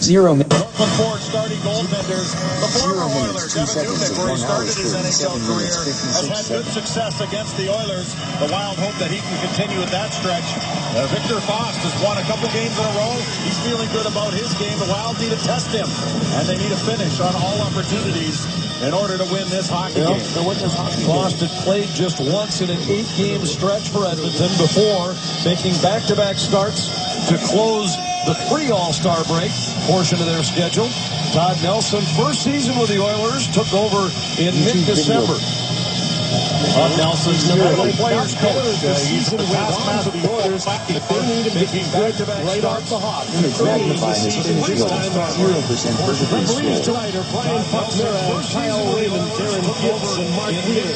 0 minutes. Brooklyn Ford starting goaltenders. The former Oilers, Evan Newman, where he started his NHL career, has had good success against the Oilers. The Wild hope that he can continue with that stretch. Victor Fost has won a couple games in a row. He's feeling good about his game. The Wild need to test him, and they need to finish on all opportunities in order to win this hockey game. Fost had played just once in an 8-game stretch for Edmonton before making back-to-back starts to close the pre-All-Star break portion of their schedule. Todd Nelson, first season with the Oilers, took over in mid-December. Todd Nelson's no players coach. He's the past master of the Oilers. If they need him to be good right off the hop. Magnifying his finish goal. 0% Referees tonight are Brian Buckner and Kyle Raymond, Darren Gibbs, and Mark Weir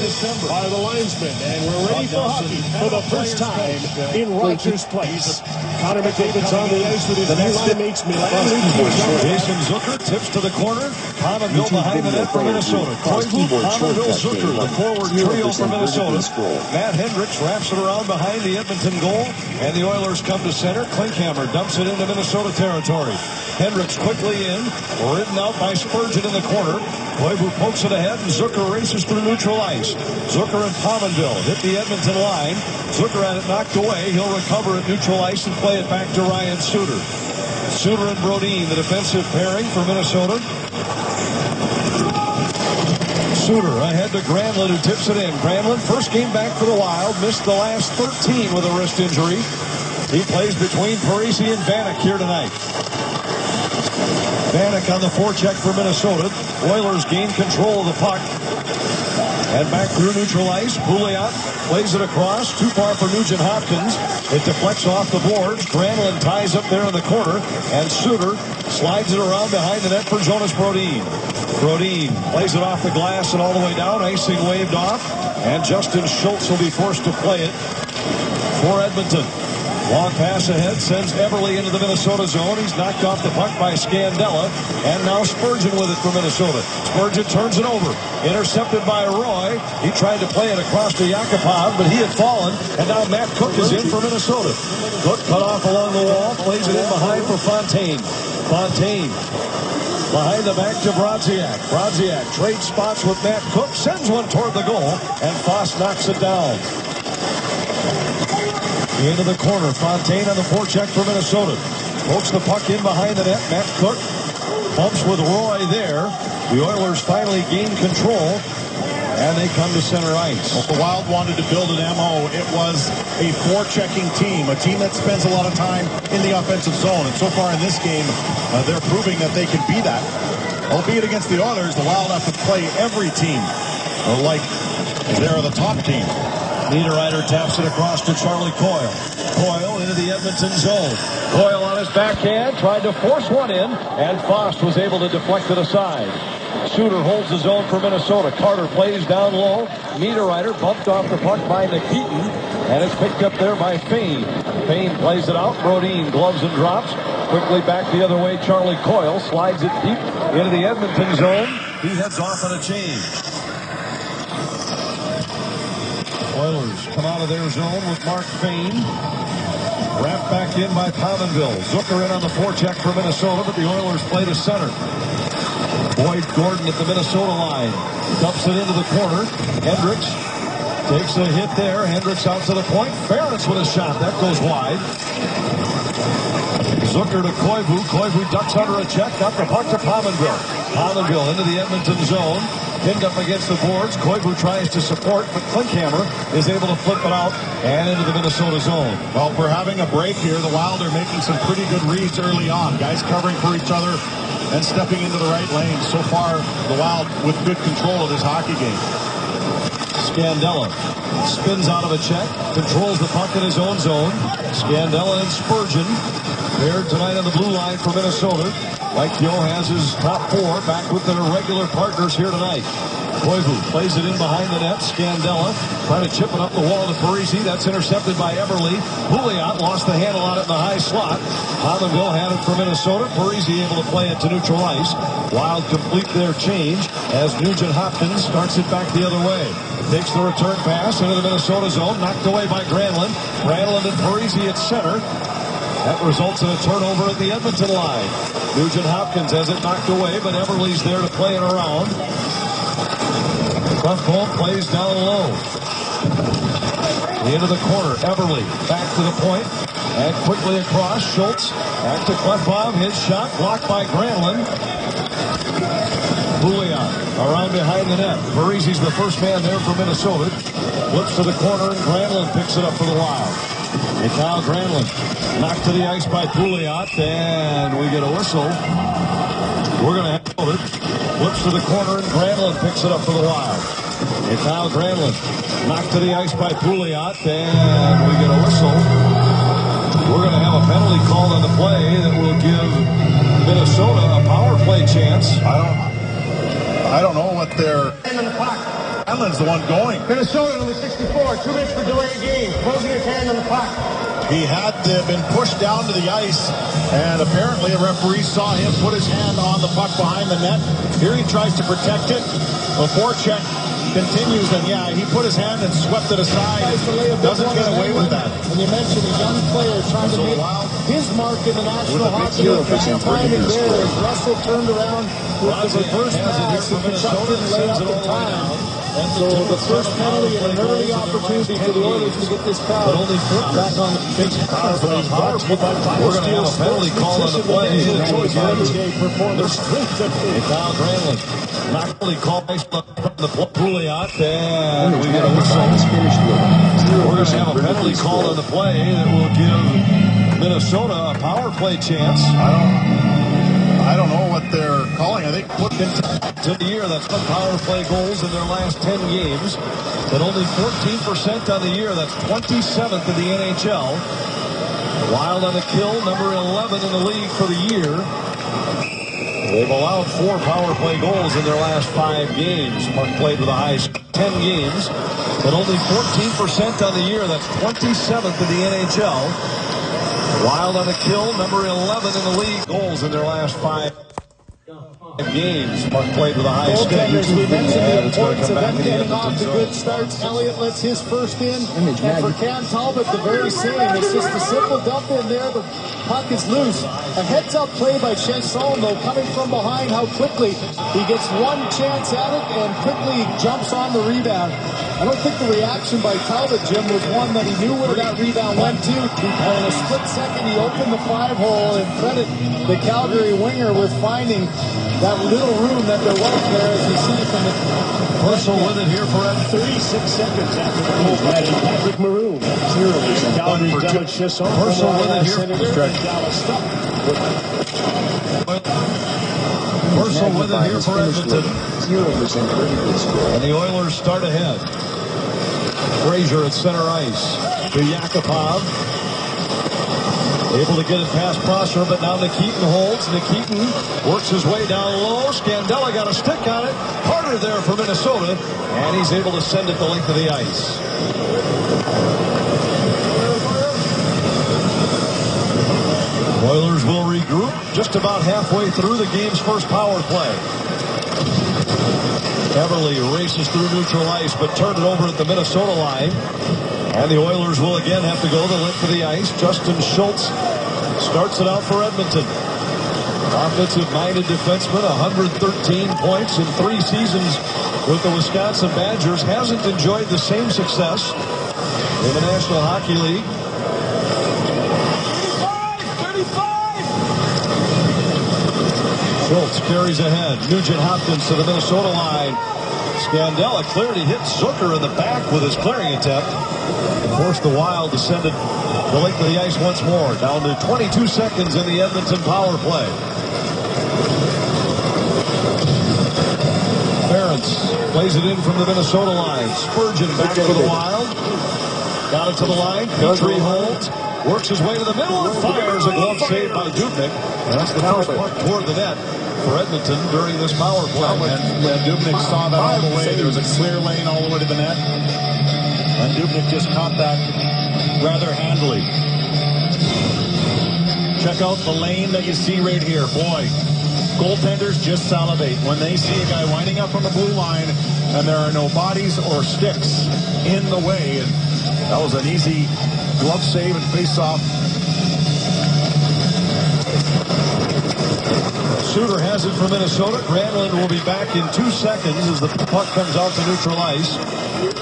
are the linesmen. And we're ready for hockey for the first time in Rogers Place. Connor McDavid's on the ice with his new line mates Milan. Jason Zucker tips to the corner. Pominville behind the net for Minnesota. Pominville, Zucker, the forward trio for Minnesota. Matt Hendricks wraps it around behind the Edmonton goal, and the Oilers come to center. Klinkhammer dumps it into Minnesota territory. Hendricks quickly in, ridden out by Spurgeon in the corner. Koivu pokes it ahead, and Zucker races through neutral ice. Zucker and Pominville hit the Edmonton line. Zucker had it knocked away. He'll recover at neutral ice and play it back to Ryan Suter. Suter and Brodin, the defensive pairing for Minnesota. Suter ahead to Granlund, who tips it in. Granlund, first game back for the Wild, missed the last 13 with a wrist injury. He plays between Parise and Vanek here tonight. Vanek on the forecheck for Minnesota. Oilers gain control of the puck. And back through neutral ice. Pouliot plays it across. Too far for Nugent Hopkins. It deflects off the boards. Granlund ties up there in the corner. And Suter slides it around behind the net for Jonas Brodin. Brodin plays it off the glass and all the way down. Icing waved off. And Justin Schultz will be forced to play it for Edmonton. Long pass ahead sends Everly into the Minnesota zone. He's knocked off the puck by Scandella. And now Spurgeon with it for Minnesota. Spurgeon turns it over. Intercepted by Roy. He tried to play it across to Yakupov, but he had fallen. And now Matt Cook is in for Minnesota. Cook cut off along the wall. Plays it in behind for Fontaine. Fontaine behind the back to Brodziak. Brodziak trades spots with Matt Cook. Sends one toward the goal. And Foss knocks it down. Into the corner. Fontaine on the forecheck for Minnesota. Pokes the puck in behind the net. Matt Cook bumps with Roy there. The Oilers finally gain control, and they come to center ice. Well, the Wild wanted to build an MO. It was a forechecking team, a team that spends a lot of time in the offensive zone. And so far in this game, they're proving that they can be that. Albeit against the Oilers, the Wild have to play every team like they're the top team. Niederreiter taps it across to Charlie Coyle. Coyle into the Edmonton zone. Coyle on his backhand, tried to force one in, and Fost was able to deflect it aside. Suter holds the zone for Minnesota. Carter plays down low. Niederreiter bumped off the puck by Nikitin, and it's picked up there by Fane. Fane plays it out. Brodin gloves and drops. Quickly back the other way. Charlie Coyle slides it deep into the Edmonton zone. He heads off on a change. Oilers come out of their zone with Mark Fane. Wrapped back in by Pominville. Zucker in on the forecheck for Minnesota, but the Oilers play to center. Boyd Gordon at the Minnesota line. Dumps it into the corner. Hendricks takes a hit there. Hendricks out to the point. Ferentz with a shot. That goes wide. Zucker to Koivu. Koivu ducks under a check. Got the puck to Pominville. Pominville into the Edmonton zone. Pinned up against the boards. Koivu tries to support, but Klinkhammer is able to flip it out and into the Minnesota zone. Well, for having a break here, the Wild are making some pretty good reads early on. Guys covering for each other and stepping into the right lane. So far, the Wild with good control of this hockey game. Scandella spins out of a check, controls the puck in his own zone. Scandella and Spurgeon paired tonight on the blue line for Minnesota. Mike Yo has his top four back with their regular partners here tonight. Koivu plays it in behind the net. Scandella trying to chip it up the wall to Parise. That's intercepted by Everly. Pouliot lost the handle on it in the high slot. Pominville had it for Minnesota. Parise able to play it to neutral ice. Wild complete their change as Nugent Hopkins starts it back the other way. Takes the return pass into the Minnesota zone. Knocked away by Granlund. Granlund and Parise at center. That results in a turnover at the Edmonton line. Nugent Hopkins has it knocked away, but Everly's there to play it around. Clefbaum plays down low. Into the corner. Everly back to the point. And quickly across. Schultz back to Clefbaum. His shot blocked by Granlund. Pouliot around behind the net. Parise's the first man there for Minnesota. Flips to the corner and Granlund picks it up for the Wild. Mikhail Granlund knocked to the ice by Pouliot, and we get a whistle. We're going to have it. Flips to the corner and Granlund picks it up for the Wild. Mikhail Granlund knocked to the ice by Pouliot, and we get a whistle. We're going to have a penalty called on the play that will give Minnesota a power play chance. I don't know what they're... Allen's the one going. Minnesota number 64, 2 minutes for delay of game. Closing his hand on the puck. He had been pushed down to the ice, and apparently a referee saw him put his hand on the puck behind the net. Here he tries to protect it. The forecheck continues, and yeah, he put his hand and swept it aside. Doesn't get away with that. When you mentioned a young player trying to make his mark in the National Hockey League, that timing there as Russell turned around with the reverse pass and Kachuk didn't lay up in time. So the first penalty and an early opportunity for the Oilers to get this crowd back on the pitch. We're going to have a penalty call on the play. Mikhail Granlund not only called the Pouliot, and we get a whistle. We're going to have a penalty call on the play that will give Minnesota a power play chance. I don't know what they're calling. I think to the year, that's 1 power play goals in their last 10 games, but only 14% on the year. That's 27th in the NHL. Wild on the kill, number 11 in the league for the year. They've allowed 4 power play goals in their last 5 games. Mark played with the highest 10 games, but only 14% on the year. That's 27th in the NHL. Wild on the kill, number 11 in the league. Goals in their last 5 games. Mark played with the highest goaltenders. We mentioned the importance of them getting off to good starts. Elliott lets his first in. And for Cam Talbot, the very same. It's just a simple dump in there. The puck is loose. A heads-up play by Chesson, though, coming from behind. How quickly he gets one chance at it and quickly jumps on the rebound. I don't think the reaction by Talbot, Jim, was one that he knew where that rebound went to. And in a split second, he opened the 5-hole and credit the Calgary winger with finding that little room that there was there, as you see from the... Purcell with it here for 36 seconds after the goal. Patrick Maroon, 0%. Calgary's Dallas Chesson. Purcell with it here. Purcell with it here for Edmonton. 0% and the Oilers start ahead. Frazier at center ice to Yakupov. Able to get it past Prosser, but now Nikitin holds. Nikitin works his way down low. Scandella got a stick on it. Harder there for Minnesota, and he's able to send it the length of the ice. Oilers will regroup just about halfway through the game's first power play. Everly races through neutral ice, but turned it over at the Minnesota line. And the Oilers will again have to go the length of the ice. Justin Schultz starts it out for Edmonton. Offensive-minded defenseman, 113 points in 3 seasons with the Wisconsin Badgers. Hasn't enjoyed the same success in the National Hockey League. 35! Schultz carries ahead. Nugent Hopkins to the Minnesota line. Scandella cleared. He hit Zucker in the back with his clearing attempt. Forced the Wild to send it the length of the ice once more. Down to 22 seconds in the Edmonton power play. Ferentz plays it in from the Minnesota line. Spurgeon back for the Wild. Got it to the line. Petrie holds. Works his way to the middle and fires a glove save by Dubnyk. And that's the first puck toward the net for Edmonton during this power play. And Dubnyk saw that all the way. There was a clear lane all the way to the net. And Dubnyk just caught that rather handily. Check out the lane that you see right here. Boy, goaltenders just salivate when they see a guy winding up on the blue line and there are no bodies or sticks in the way. And that was an easy glove save and face-off Suter has it for Minnesota. Granlund will be back in 2 seconds as the puck comes out to neutral ice.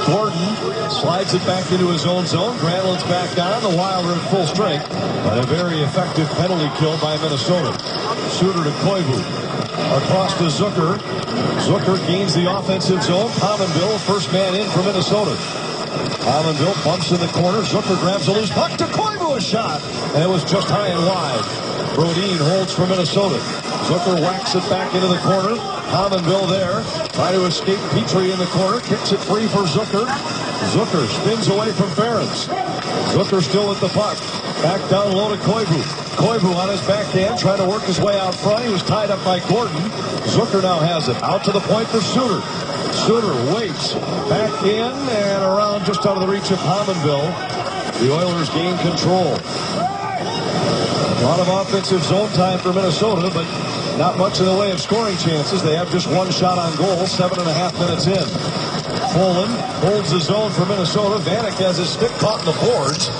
Gordon slides it back into his own zone. Granlund's back on. The Wild are at full strength. But a very effective penalty kill by Minnesota. Suter to Koivu. Across to Zucker. Zucker gains the offensive zone. Pominville, first man in for Minnesota. Pominville bumps in the corner. Zucker grabs a loose puck to Koivu, a shot. And it was just high and wide. Brodin holds for Minnesota. Zucker whacks it back into the corner. Pominville there. Trying to escape Petrie in the corner. Kicks it free for Zucker. Zucker spins away from Ferentz. Zucker still at the puck. Back down low to Koivu. Koivu on his backhand trying to work his way out front. He was tied up by Gordon. Zucker now has it. Out to the point for Suter. Suter waits. Back in and around just out of the reach of Pominville. The Oilers gain control. A lot of offensive zone time for Minnesota, but not much in the way of scoring chances. They have just one shot on goal, 7.5 minutes in. Poland holds the zone for Minnesota. Vanek has his stick caught in the boards.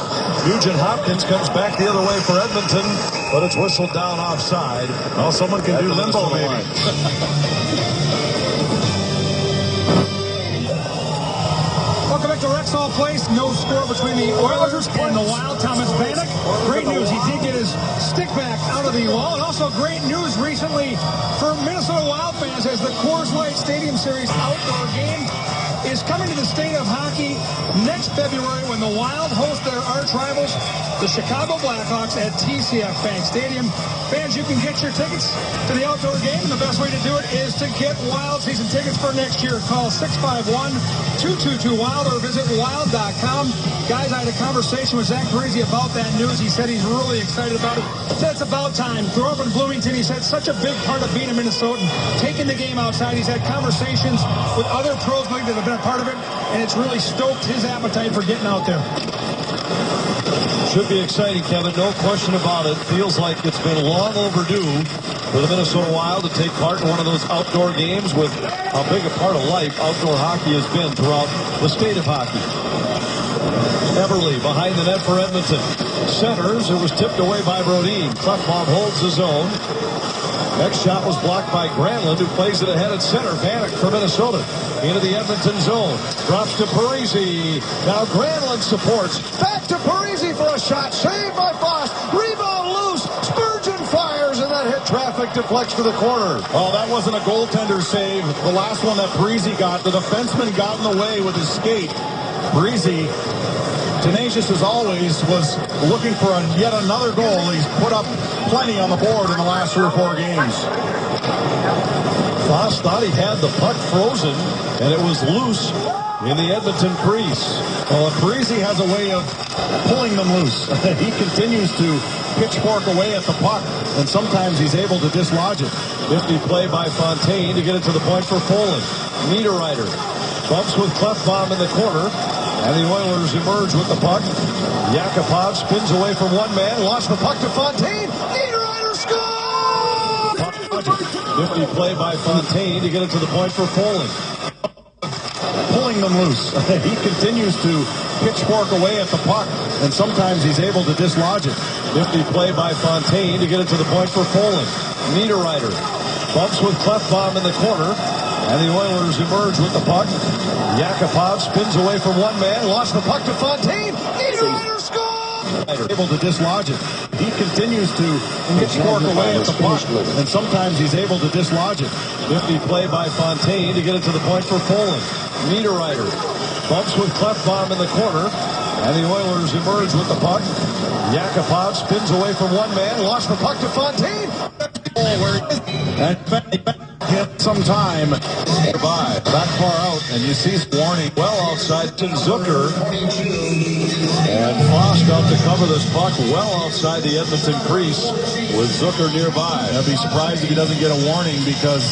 Nugent Hopkins comes back the other way for Edmonton, but it's whistled down offside. Well, someone can do limbo, maybe. Welcome back to Rexall Place. No score between the Oilers and the Wild. Thomas Vanek. Great news. He did get his stick back out of the wall. And also great news recently for Minnesota Wild fans as the Coors Light Stadium Series outdoor game is coming to the state of hockey next February when the Wild host their arch rivals, the Chicago Blackhawks, at TCF Bank Stadium. Fans, you can get your tickets to the outdoor game, and the best way to do it is to get Wild season tickets for next year. Call 651-222-WILD or visit wild.com. Guys, I had a conversation with Zach Parise about that news. He said he's really excited about it. He said it's about time. Grew up in Bloomington. He said such a big part of being a Minnesotan, taking the game outside. He's had conversations with other pros that have been a part of it, and it's really stoked his appetite for getting out there. Should be exciting, Kevin. No question about it. Feels like it's been long overdue for the Minnesota Wild to take part in one of those outdoor games with how big a part of life outdoor hockey has been throughout the state of hockey. Everly behind the net for Edmonton. Centers. It was tipped away by Brodin. Klefbom holds his own. Next shot was blocked by Granlund, who plays it ahead at center. Vanek for Minnesota into the Edmonton zone. Drops to Parise. Now Granlund supports. Back to Parise for a shot. Saved by Foss. Rebound loose. Spurgeon fires, and that hit traffic, deflects to the corner. Oh, that wasn't a goaltender save. The last one that Parise got, the defenseman got in the way with his skate. Parise, tenacious as always, was looking for yet another goal. He's put up plenty on the board in the last 3 or 4 games. Foss thought he had the puck frozen, and it was loose in the Edmonton crease. Well, Parise has a way of pulling them loose. He continues to pitchfork away at the puck, and sometimes he's able to dislodge it. 50 play by Fontaine to get it to the point for Poland. Niederreiter bumps with Klefbom in the corner, and the Oilers emerge with the puck. Yakupov spins away from one man, lost the puck to Fontaine. Niederreiter scores! 50 play by Fontaine to get it to the point for Poland. Pulling them loose. He continues to pitchfork away at the puck, and sometimes he's able to dislodge it. 50 play by Fontaine to get it to the point for Poland. Niederreiter bumps with Klefbom in the corner, and the Oilers emerge with the puck. Yakupov spins away from one man, lost the puck to Fontaine. Niederreiter scores! Able to dislodge it. He continues to pitchfork away at the puck, and sometimes he's able to dislodge it. 50 play by Fontaine to get it to the point for Poland. Niederreiter bumps with Klefbom in the corner, and the Oilers emerge with the puck. Yakupov spins away from one man, lost the puck to Fontaine. Some time by back far out, and you see warning well outside to Zucker, and Foss out to cover this puck well outside the Edmonton crease with Zucker nearby. I'd be surprised if he doesn't get a warning, because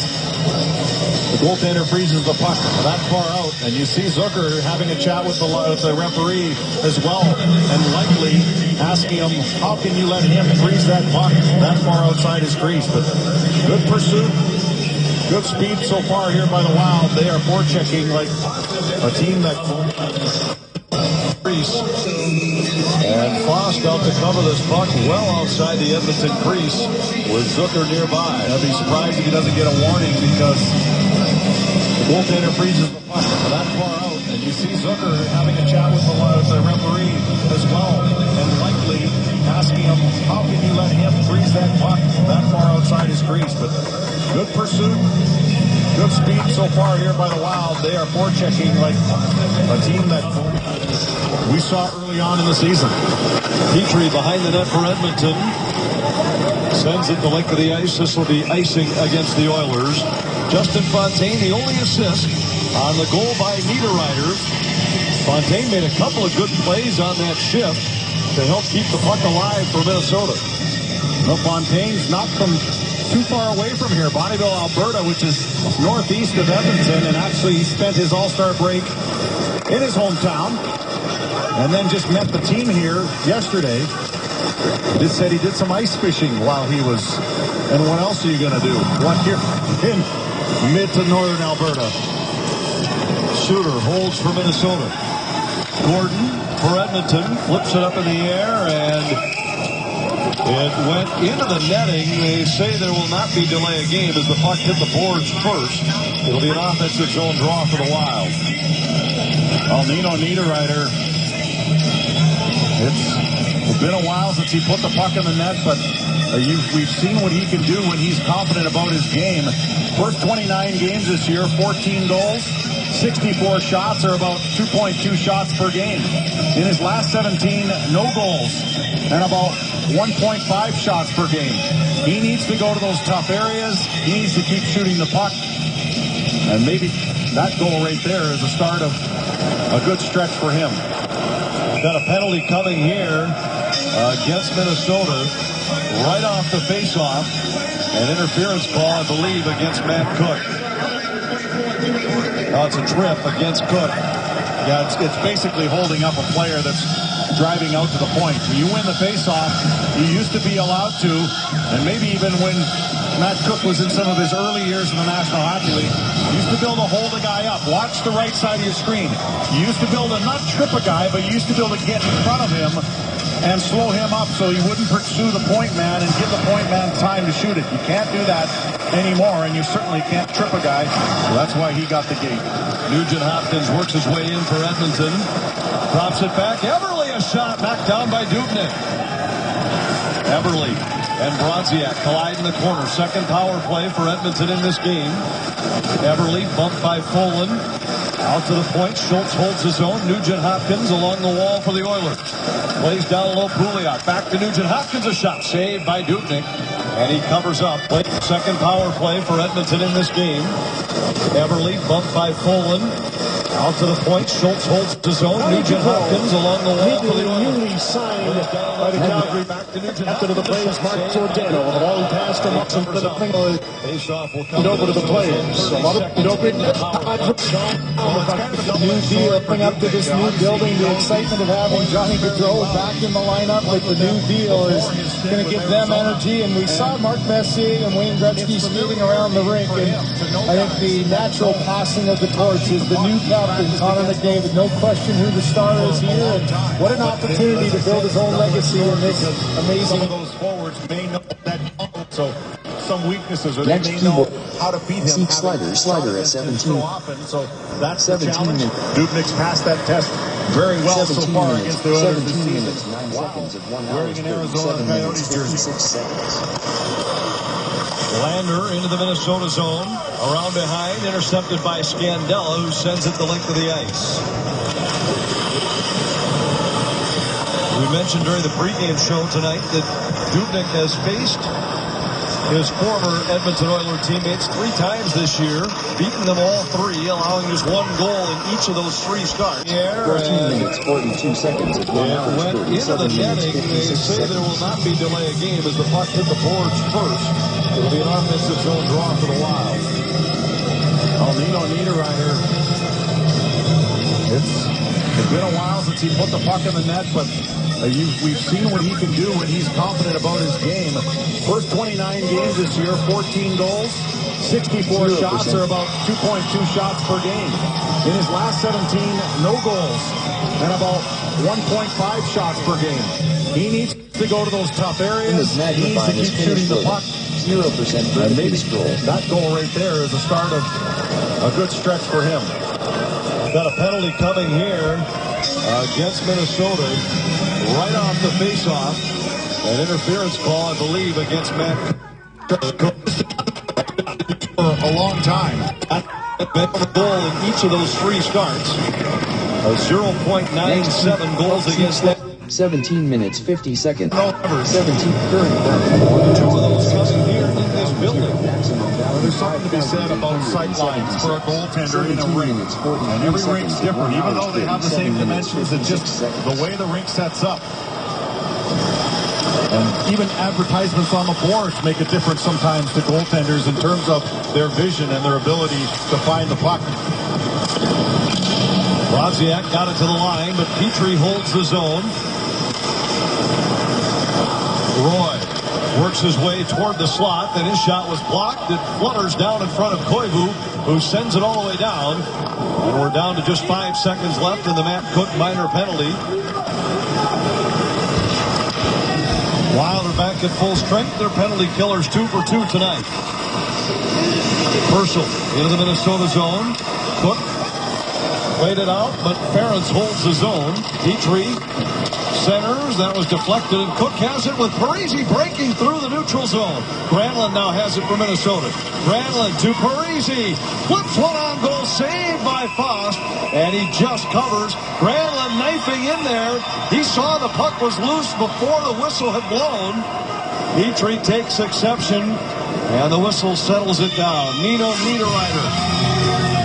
the goaltender freezes the puck that far out, and you see Zucker having a chat with the referee as well, and likely asking him, how can you let him freeze that puck that far outside his crease? But good pursuit. Good speed so far here by the Wild. They are forechecking like a team that and And Fost out to cover this puck well outside the Edmonton crease with Zucker nearby. I'd be surprised if he doesn't get a warning because the goaltender freezes the puck that far out. And you see Zucker having a chat with the referee as well, and likely asking him, how can you let him freeze that puck that far outside his crease? But good pursuit, good speed so far here by the Wild. They are forechecking like a team that we saw early on in the season. Petrie behind the net for Edmonton. Sends it the length of the ice. This will be icing against the Oilers. Justin Fontaine, the only assist on the goal by Niederreiter. Fontaine made a couple of good plays on that shift to help keep the puck alive for Minnesota. Well, Fontaine's not from too far away from here. Bonneville, Alberta, which is northeast of Edmonton, and actually he spent his All-Star break in his hometown and then just met the team here yesterday. Just said he did some ice fishing while he was, and what else are you going to do? What here in mid to northern Alberta? Suter holds for Minnesota. Gordon for Edmonton flips it up in the air, and it went into the netting. They say there will not be delay of game as the puck hit the boards first. It'll be an offensive zone draw for the Wild. Nino Niederreiter. It's been a while since he put the puck in the net, but we've seen what he can do when he's confident about his game. First 29 games this year, 14 goals, 64 shots, or about 2.2 shots per game. In his last 17, no goals, and about 1.5 shots per game. He needs to go to those tough areas. He needs to keep shooting the puck. And maybe that goal right there is the start of a good stretch for him. Got a penalty coming here against Minnesota right off the faceoff. An interference call, I believe, against Matt Cook. Oh, it's a trip against Cook. Yeah, it's basically holding up a player that's driving out to the point. When you win the faceoff, you used to be allowed to, and maybe even when Matt Cook was in some of his early years in the National Hockey League, you used to be able to hold a guy up. Watch the right side of your screen. You used to be able to not trip a guy, but you used to be able to get in front of him and slow him up so he wouldn't pursue the point man and give the point man time to shoot it. You can't do that anymore, and you certainly can't trip a guy. So that's why he got the gate. Nugent Hopkins works his way in for Edmonton. Drops it back. Everly, a shot back down by Dubnyk. Everly and Brodziak collide in the corner. Second power play for Edmonton in this game. Everly bumped by Folin. Out to the point. Schultz holds his own. Nugent Hopkins along the wall for the Oilers. Plays down low. Pouliot back to Nugent Hopkins. A shot saved by Dubnyk. And he covers up. Second power play for Edmonton in this game. Everly bumped by Folin. Out to the point. Schultz holds his own. Nugent Hopkins along the wall for the Oilers. Newly signed by the Calgary. After the players, Mark Giordano. The ball passed him up to the thing. It over to the players. A lot of new deal. Bring up to this new building. The excitement of having Johnny Gaudreau back in the lineup with the new deal is going to give them energy. And we saw Mark Messier and Wayne Gretzky skating around the rink. And I think the natural passing of the torch is the new captain, Connor McDavid. No question who the star is here. And what an opportunity to build his own legacy in this amazing. Some of those forwards may know that, so some weaknesses, or Next they may know how to beat him. Seek slider at 17. So often, so that's the challenge. Dubnyk's passed that test very well so far against the Oilers this season. 9 seconds of 1 hour, Wearing an Arizona 7 Coyotes minutes, jersey. 56 seconds. Lander into the Minnesota zone. Around behind, intercepted by Scandella, who sends it the length of the ice. We mentioned during the pregame show tonight that Dubnyk has faced his former Edmonton Oilers teammates 3 times this year, beating them all 3, allowing just 1 goal in each of those 3 starts. 14 minutes, 42 seconds of 1 hour, Went into the 37 minutes, netting. They 56 say there will seconds. not be delay of game as the puck hit the boards first. It'll be an offensive zone draw for the Wild. Nino Niederreiter. It's been a while since he put the puck in the net, but we've seen what he can do when he's confident about his game. First 29 games this year, 14 goals, 64 shots or about 2.2 shots per game. In his last 17, no goals and about 1.5 shots per game. He needs to go to those tough areas. He needs to keep shooting the puck. 0% And maybe goal. that goal right there is the start of a good stretch for him. Got a penalty coming here against Minnesota right off the faceoff. An interference call, I believe, against Matt For a long time. goal in each of those three starts. 0.97 goals against that. 17 minutes 50 seconds. No, 17 current. Two of those coming here in this building. There's something to be said about sight lines for a goaltender in a rink. And every rink's different. Even though they have the same dimensions, it's just the way the rink sets up. And even advertisements on the boards make a difference sometimes to goaltenders in terms of their vision and their ability to find the puck. Wozniak got it to the line, but Petrie holds the zone. Roy works his way toward the slot. Then his shot was blocked. It flutters down in front of Koivu, who sends it all the way down. And we're down to just 5 seconds left in the Matt Cook minor penalty. Wild are back at full strength. Their penalty killers 2 for 2 tonight. Purcell into the Minnesota zone. Cook played it out, but Ferentz holds the zone. Petrie centers. That was deflected, and Cook has it with Parise breaking through the neutral zone. Granlund now has it for Minnesota. Granlund to Parise. Flips one on goal. Saved by Fost, and he just covers. Granlund knifing in there. He saw the puck was loose before the whistle had blown. Petrie takes exception, and the whistle settles it down. Nino Niederreiter,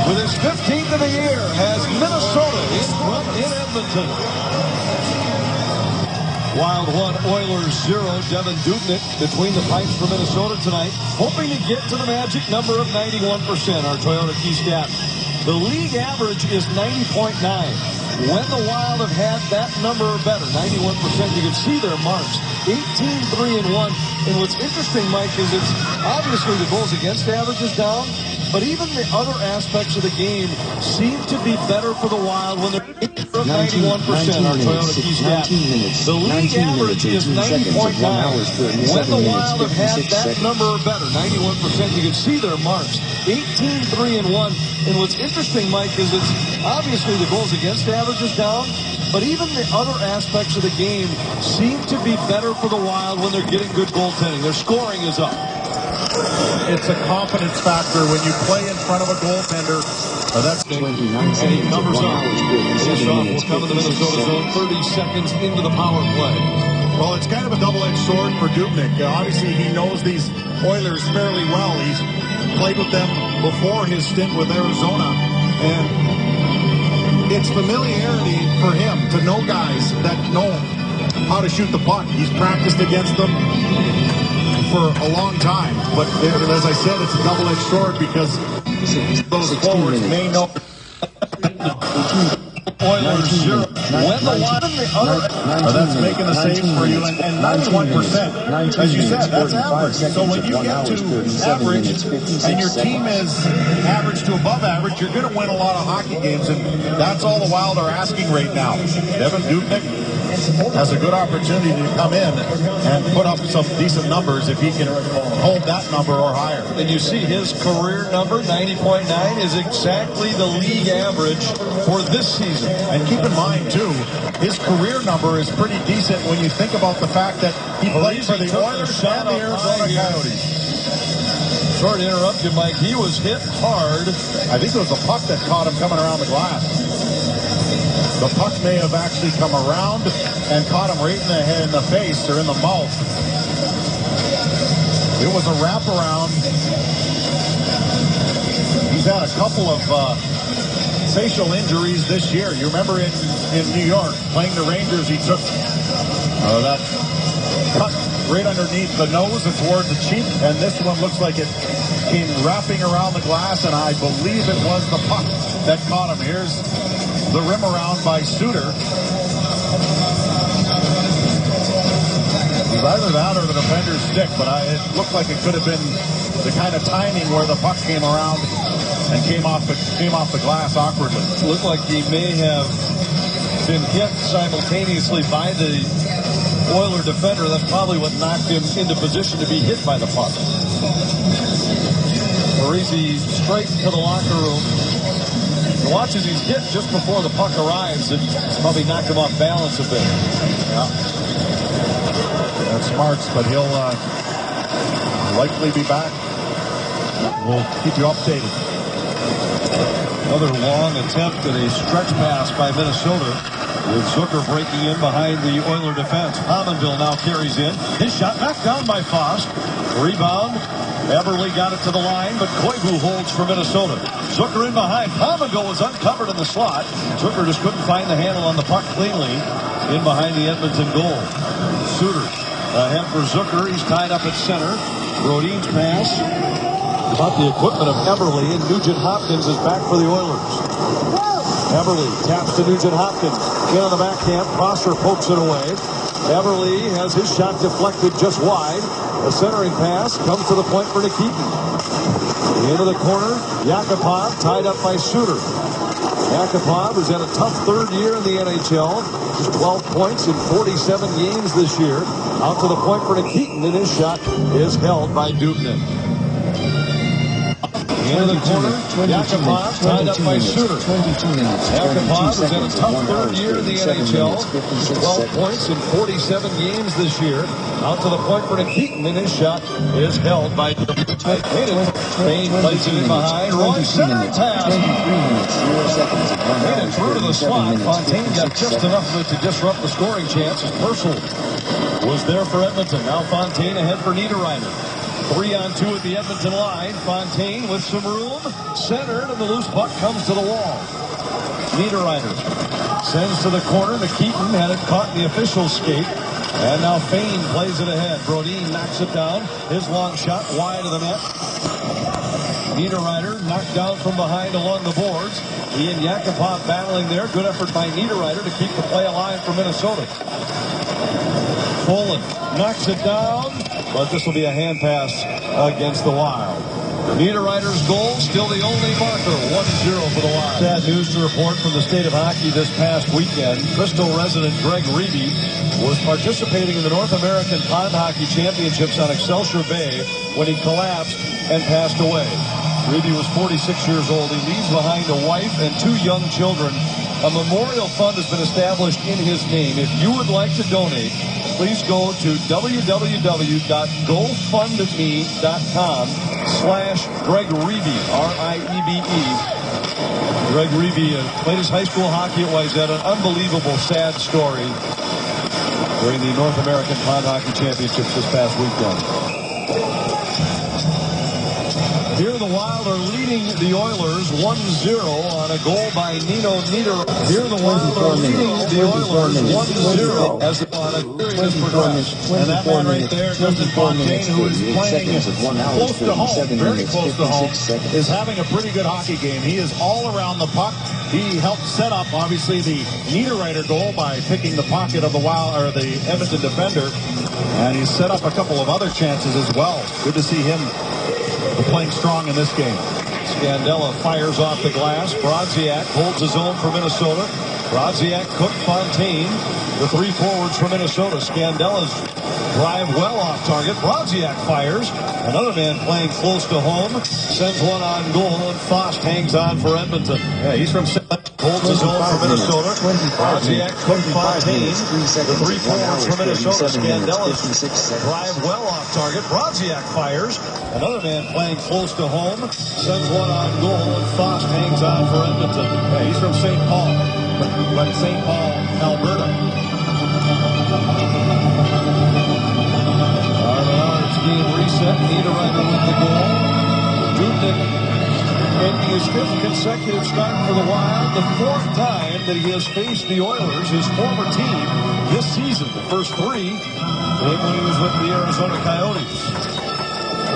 with his 15th of the year, has Minnesota in front in Edmonton. Wild 1, Oilers 0. Devin Dubnyk between the pipes for Minnesota tonight, hoping to get to the magic number of 91%, our Toyota key stat. The league average is 90.9. When the Wild have had that number or better, 91%, you can see their marks. 18-3-1. And what's interesting, Mike, is it's obviously the goals against average is down, but even the other aspects of the game seem to be better for the Wild when they're 91%. Our Toyota key stat. The league average is 90.9. When the Wild have had that number or better, 91%, you can see their marks. 18-3-1. And what's interesting, Mike, is it's obviously the goals against average is down, but even the other aspects of the game seem to be better for the Wild when they're getting good goaltending. Their scoring is up. It's a confidence factor when you play in front of a goaltender. That's 29 seconds. And he covers up. Faceoff will come in the Minnesota zone 30 seconds into the power play. Well, it's kind of a double-edged sword for Dubnyk. Obviously, he knows these Oilers fairly well. He's played with them before his stint with Arizona. And it's familiarity for him to know guys that know how to shoot the puck. He's practiced against them for a long time. But as I said, it's a double-edged sword because those forwards may know. Oilers 0. When the Wild and the other. That's making the save for you, and 91%. As you said, that's average. So when you get to average, and your team is average to above average, you're going to win a lot of hockey games, and that's all the Wild are asking right now. Devin Dubnyk has a good opportunity to come in and put up some decent numbers if he can hold that number or higher. And you see his career number, 90.9, is exactly the league average for this season. And keep in mind, too, his career number is pretty decent when you think about the fact that he played for the Oilers and the Arizona Coyotes. Sorry to interrupt you, Mike. He was hit hard. I think it was a puck that caught him coming around the glass. The puck may have actually come around and caught him right in the head, in the face, or in the mouth. It was a wraparound. He's had a couple of facial injuries this year. You remember in New York, playing the Rangers, he took that cut right underneath the nose and toward the cheek, and this one looks like it came wrapping around the glass, and I believe it was the puck that caught him. Here's the rim around by Suter. was either that or the defender's stick, but it looked like it could have been the kind of timing where the puck came around and came off the glass awkwardly. It looked like he may have been hit simultaneously by the Oiler defender. That's probably what knocked him into position to be hit by the puck. Parisi straight to the locker room. And watch as he's hit just before the puck arrives. It probably knocked him off balance a bit. Yeah. That's Smarts, but he'll likely be back. We'll keep you updated. Another long attempt at a stretch pass by Minnesota, with Zucker breaking in behind the Oiler defense. Hamanville now carries in. His shot knocked down by Fost. Rebound. Everly got it to the line, but Koivu holds for Minnesota. Zucker in behind. Hamanville was uncovered in the slot. Zucker just couldn't find the handle on the puck cleanly in behind the Edmonton goal. Suter ahead for Zucker. He's tied up at center. Brodin's pass. About the equipment of Everly, and Nugent Hopkins is back for the Oilers. Everly taps to Nugent Hopkins. In on the backhand. Prosser pokes it away. Everly has his shot deflected just wide. The centering pass comes to the point for Nikitin. Into the corner. Yakupov tied up by Suter. Yakupov has had a tough third year in the NHL. Just 12 points in 47 games this year. Out to the point for Nikitin, and his shot is held by Dubnyk. Into the corner, Yakupov tied up by Suter. Yakupov has had a tough third year in the NHL. 12 points in 47 games this year. Out to the point for Nikitin, and his shot is held by Dubnyk. Spain plays it in behind. Roy center pass. 23 minutes, 0 seconds. Made it through to the slot. Fontaine got just enough of it to disrupt the scoring chances. Purcell was there for Edmonton. Now Fontaine ahead for Niederreiter. 3-on-2 at the Edmonton line. Fontaine with some room. Centered, and the loose puck comes to the wall. Niederreiter sends to the corner. Nikitin had it caught in the official skate. And now Fane plays it ahead. Brodin knocks it down. His long shot wide of the net. Niederreiter knocked down from behind along the boards. He and Yakupov battling there. Good effort by Niederreiter to keep the play alive for Minnesota. Poland knocks it down, but this will be a hand pass against the Wild. Niederreiter's goal, still the only marker, 1-0 for the Wild. Sad news to report from the state of hockey this past weekend. Crystal resident Greg Reedy was participating in the North American Pond Hockey Championships on Excelsior Bay when he collapsed and passed away. Reedy was 46 years old. He leaves behind a wife and 2 young children. A memorial fund has been established in his name. If you would like to donate, please go to www.gofundme.com/Greg Reeby, R-I-E-B-E. Greg Reeby played his high school hockey at Wayzata. An unbelievable, sad story during the North American Pond Hockey Championships this past weekend. Here the Wild are leading the Oilers 1-0 on a goal by Nino Niederreiter. Here the Wild are leading the Oilers 1-0 as the series progressed. And that man right there, Justin Fontaine, who is playing close to home, very close to home, is having a pretty good hockey game. He is all around the puck. He helped set up, obviously, the Niederreiter goal by picking the pocket of the Wild or the Edmonton defender. And he set up a couple of other chances as well. Good to see him playing strong in this game. Scandella fires off the glass. Brodziak holds his own for Minnesota. Brodziak, Cook, Fontaine, the 3 forwards for Minnesota. Scandella's drive well off target. Brodziak fires. Another man playing close to home. Sends one on goal, and Fost hangs on for Edmonton. Yeah, he's from holds his own for Minnesota. Brodziak, Cook, Fontaine, the 3 forwards for Minnesota. Scandella's drive well off target. Brodziak fires. Another man playing close to home. Sends one on goal, and Fost hangs on for Edmonton. Yeah, he's from St. Paul. But St. Paul, Alberta. Arnold's game reset. Niederreiter with the goal. Dubnyk making his 5th consecutive start for the Wild. The 4th time that he has faced the Oilers, his former team, this season. The first 3 came when he was with the Arizona Coyotes.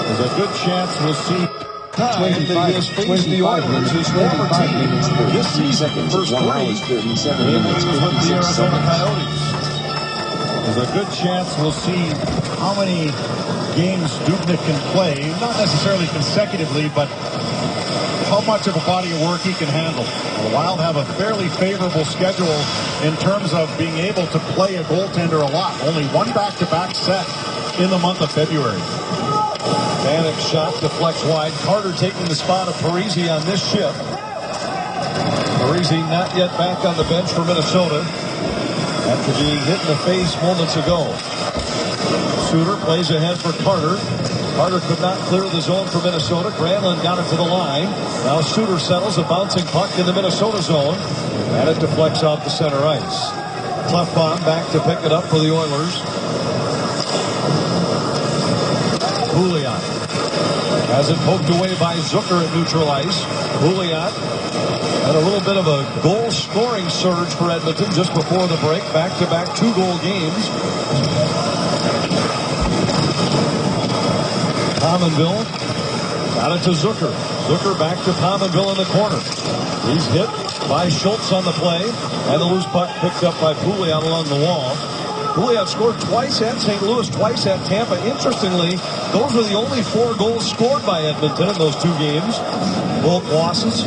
There's a good chance we'll see time that he has faced the Oilers, his former team, this season. First 3 came when he was with the Arizona Coyotes. There's a good chance we'll see how many games Dubnyk can play, not necessarily consecutively, but how much of a body of work he can handle. The Wild have a fairly favorable schedule in terms of being able to play a goaltender a lot. Only one back-to-back set in the month of February. Vanek shot deflects wide. Carter taking the spot of Parise on this shift. Parise not yet back on the bench for Minnesota after being hit in the face moments ago. Suter plays ahead for Carter. Carter could not clear the zone for Minnesota. Granlund got it to the line. Now Suter settles a bouncing puck in the Minnesota zone. And it deflects off the center ice. Klefbom back to pick it up for the Oilers. Pouliot has it poked away by Zucker at neutral ice. Pouliot had a little bit of a goal-scoring surge for Edmonton just before the break. Back-to-back 2-goal games. Pominville got it to Zucker. Zucker back to Pominville in the corner. He's hit by Schultz on the play. And the loose puck picked up by Pouliot along the wall. Pouliot scored twice at St. Louis, twice at Tampa. Interestingly, those were the only 4 goals scored by Edmonton in those 2 games. Both losses.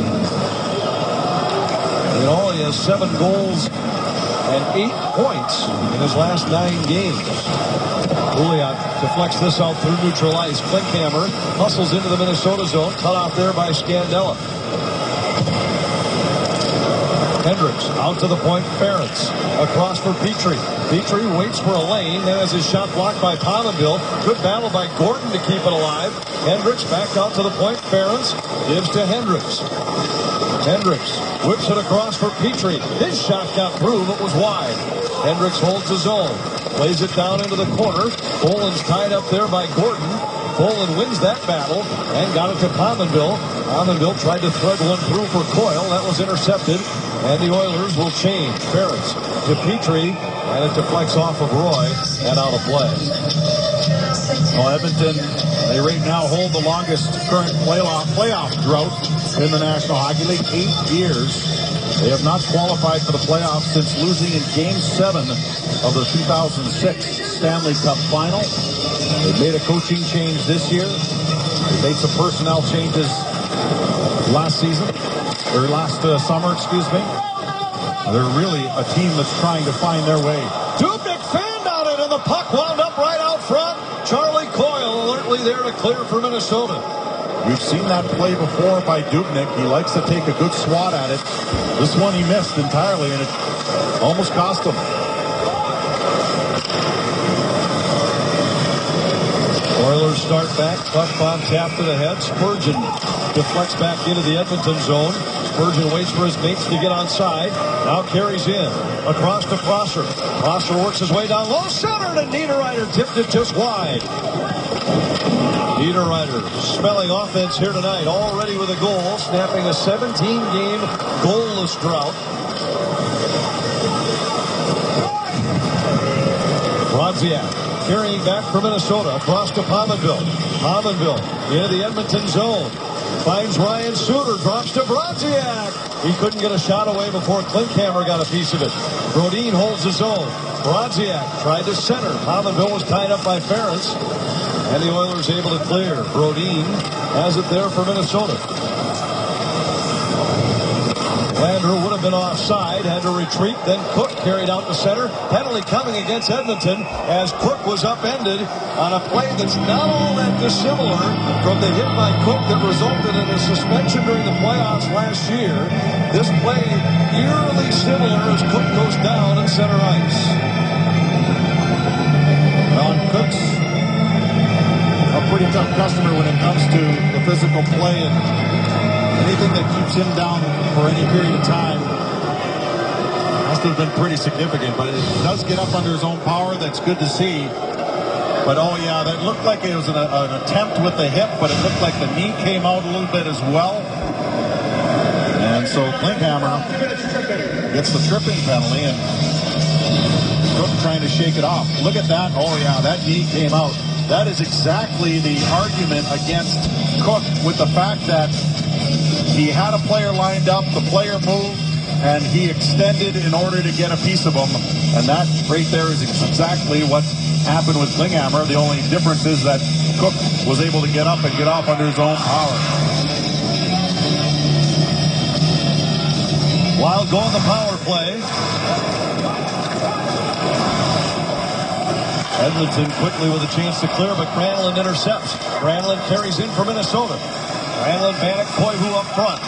In all, he has 7 goals and 8 points in his last 9 games. Pouliot deflects this out through neutral ice. Klinkhammer hustles into the Minnesota zone. Cut off there by Scandella. Hendricks out to the point. Ferentz across for Petrie. Petrie waits for a lane. Then has his shot blocked by Pominville. Good battle by Gordon to keep it alive. Hendricks back out to the point. Ferentz gives to Hendricks. Hendricks whips it across for Petrie. His shot got through but was wide. Hendricks holds the zone. Plays it down into the corner. Boland's tied up there by Gordon. Boland wins that battle and got it to Pominville. Pominville tried to thread one through for Coyle. That was intercepted. And the Oilers will change. Ferentz to Petrie. And it deflects off of Roy and out of play. Well, Edmonton, they right now hold the longest current playoff drought in the National Hockey League. 8 years. They have not qualified for the playoffs since losing in Game 7 of the 2006 Stanley Cup Final. They made a coaching change this year. They made some personnel changes last summer, excuse me. They're really a team that's trying to find their way. Dubnyk fanned on it, and the puck wound up right out front. Charlie Coyle alertly there to clear for Minnesota. We've seen that play before by Dubnyk. He likes to take a good swat at it. This one he missed entirely, and it almost cost him. Oilers start back. Klefbom tap to the head. Spurgeon deflects back into the Edmonton zone. Spurgeon waits for his mates to get onside. Now carries in. Across to Prosser. Prosser works his way down low center, and Niederreiter tipped it just wide. Niederreiter smelling offense here tonight. Already with a goal. Snapping a 17-game goalless drought. Brodziak carrying back for Minnesota. Across to Pominville. Pominville into the Edmonton zone. Finds Ryan Suter. Drops to Brodziak. He couldn't get a shot away before Klinkhammer got a piece of it. Brodin holds his own. Brodziak tried to center. Pominville was tied up by Ferentz. And the Oilers able to clear. Brodin has it there for Minnesota. Lander would have been offside, had to retreat. Then Cook carried out the center. Penalty coming against Edmonton as Cook was upended on a play that's not all that dissimilar from the hit by Cook that resulted in a suspension during the playoffs last year. This play eerily similar as Cook goes down in center ice. Ron Cook's a pretty tough customer when it comes to the physical play, and anything that keeps him down for any period of time has to have been pretty significant. But it does get up under his own power. That's good to see. But, oh, yeah, that looked like it was an attempt with the hip, but it looked like the knee came out a little bit as well. And so Klinkhammer gets the tripping penalty, and Cook trying to shake it off. Look at that. Oh, yeah, that knee came out. That is exactly the argument against Cook, with the fact that he had a player lined up, the player moved, and he extended in order to get a piece of him. And that right there is exactly what happened with Klinghammer. The only difference is that Cook was able to get up and get off under his own power. Wild going the power play. Edmonton quickly with a chance to clear, but Granlund intercepts. Granlund carries in for Minnesota. Granlund, Vanek, Koivu up front.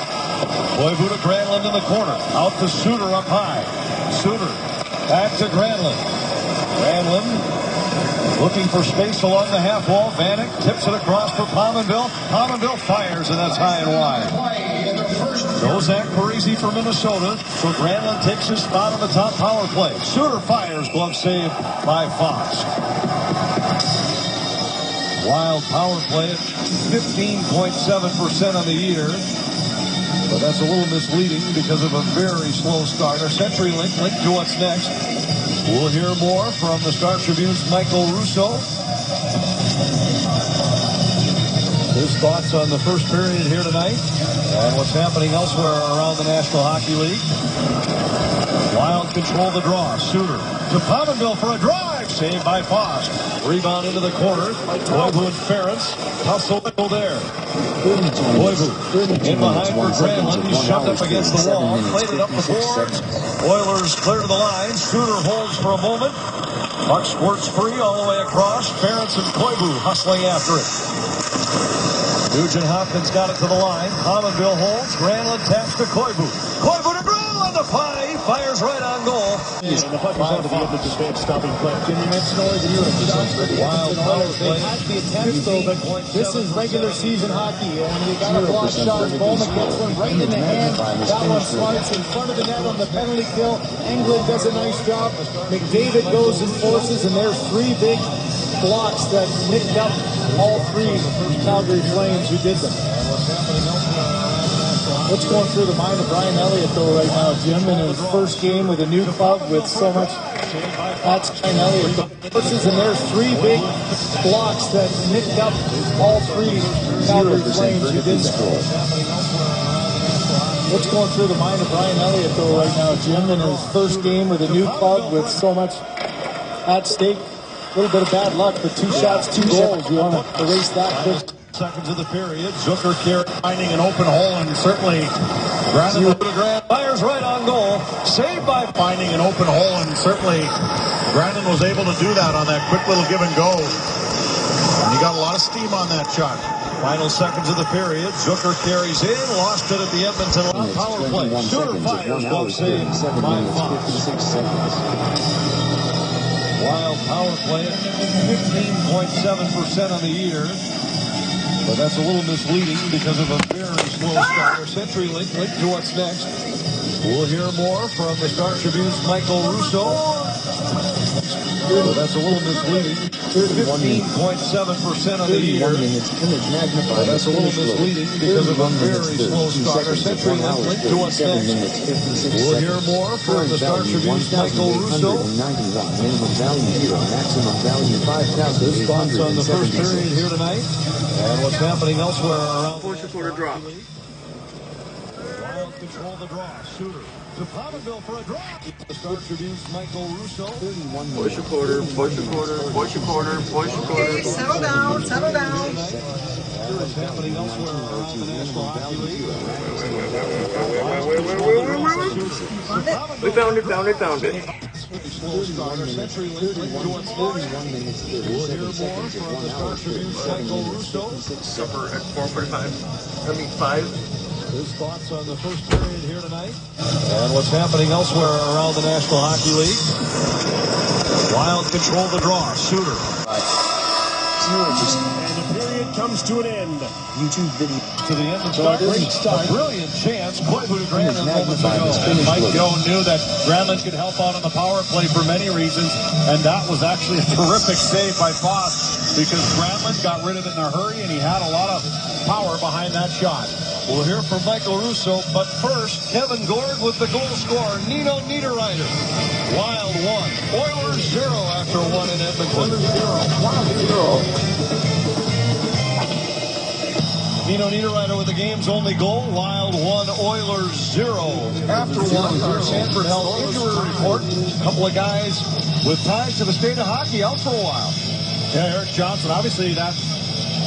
Koivu to Granlund in the corner. Out to Suter up high. Suter back to Granlund. Granlund looking for space along the half wall. Vanek tips it across for Pominville. Pominville fires, and that's high and wide. No Zach Parise for Minnesota, so Granlund takes his spot on the top power play. Suter fires, glove save by Fox. Wild power play at 15.7% on the year. But that's a little misleading because of a very slow start. Our CenturyLink linked to what's next. We'll hear more from the Star Tribune's Michael Russo. His thoughts on the first period here tonight and what's happening elsewhere around the National Hockey League. Wild control the draw. Suter to Pominville for a drive. Saved by Foss. Rebound into the corner. Koivu and Ferentz hustle there. Koivu in behind for Granlund. He's shoved up against the wall. Played it up the boards. Oilers clear to the line. Suter holds for a moment. Puck squirts free all the way across. Ferentz and Koivu hustling after it. Nugent Hopkins got it to the line. Pominville holds. Granlund taps to Koivu. Koivu to Granlund. The fire. He fires right on goal. And the puck is onto the Edmonton bench, stopping play. Jimmy mentioned earlier the Wild power play. They had the attempts, though, but this is regular season hockey, and you got a block shot. Bowman gets one right in the hand. That one slides in front of the net on the penalty kill. Englund does a nice job. McDavid goes and forces, and there's three big blocks that nicked up all three Calgary Flames who did them. What's going through the mind of Brian Elliott, though, right now, Jim, in his first game with a new club with so much? That's Brian Elliott. And there's three big blocks that nicked up all three Calgary Flames who did them. What's going through the mind of Brian Elliott, though, right now, Jim, in his first game with a new club with so much at stake? A little bit of bad luck, but 2 shots, 2 goals. You want to erase that quick. Seconds of the period. Zucker finding an open hole, and certainly Granlund Fires right on goal. Saved by finding an open hole, and certainly Granlund was able to do that on that quick little give and go. And he got a lot of steam on that shot. Final seconds of the period. Zucker carries in. Lost it at the Edmonton power play. Suter fires. Glove save by Fox. Wild power play at 15.7% on the year. But that's a little misleading because of a very slow start. Our CenturyLink linked to what's next. We'll hear more from the Star Tribune's Michael Russo. But that's a little misleading. 15.7% on the year. But that's a little misleading because of a very slow start. Our CenturyLink linked to what's next. We'll hear more from the Star Tribune's Michael Russo. His thoughts on the first period here tonight and what's happening elsewhere around. Fourth quarter drop. Wild control the draw. Suter to Pominville for a draw. The Star Tribune's Michael Russo. Push a quarter, push a quarter, push a quarter, push a quarter. Okay, settle down, settle down. What's happening elsewhere around the National Hockey League. We found it. Slow start. Our CenturyLink linked to what's next. We'll hear more from the Star Tribune's Michael Russo. Supper at 4:45. 5. His thoughts on the first period here tonight and what's happening elsewhere around the National Hockey League. Wild control the draw. Suter. And the period comes to an end. YouTube video. To the end of a brilliant chance. Koivu to Granlund moments ago. And Mike Joe knew that Granlund could help out on the power play for many reasons, and that was actually a terrific save by Foss because Granlund got rid of it in a hurry, and he had a lot of power behind that shot. We'll hear from Michael Russo, but first, Kevin Gord with the goal scorer, Nino Niederreiter. Wild 1, Oilers 0 after 1 in Edmonton. Nino Daniel Niederreiter with the game's only goal. Wild 1, Oilers 0. After 1, our Sanford Health injury report. A couple of guys with ties to the state of hockey out for a while. Yeah, Eric Johnson, obviously that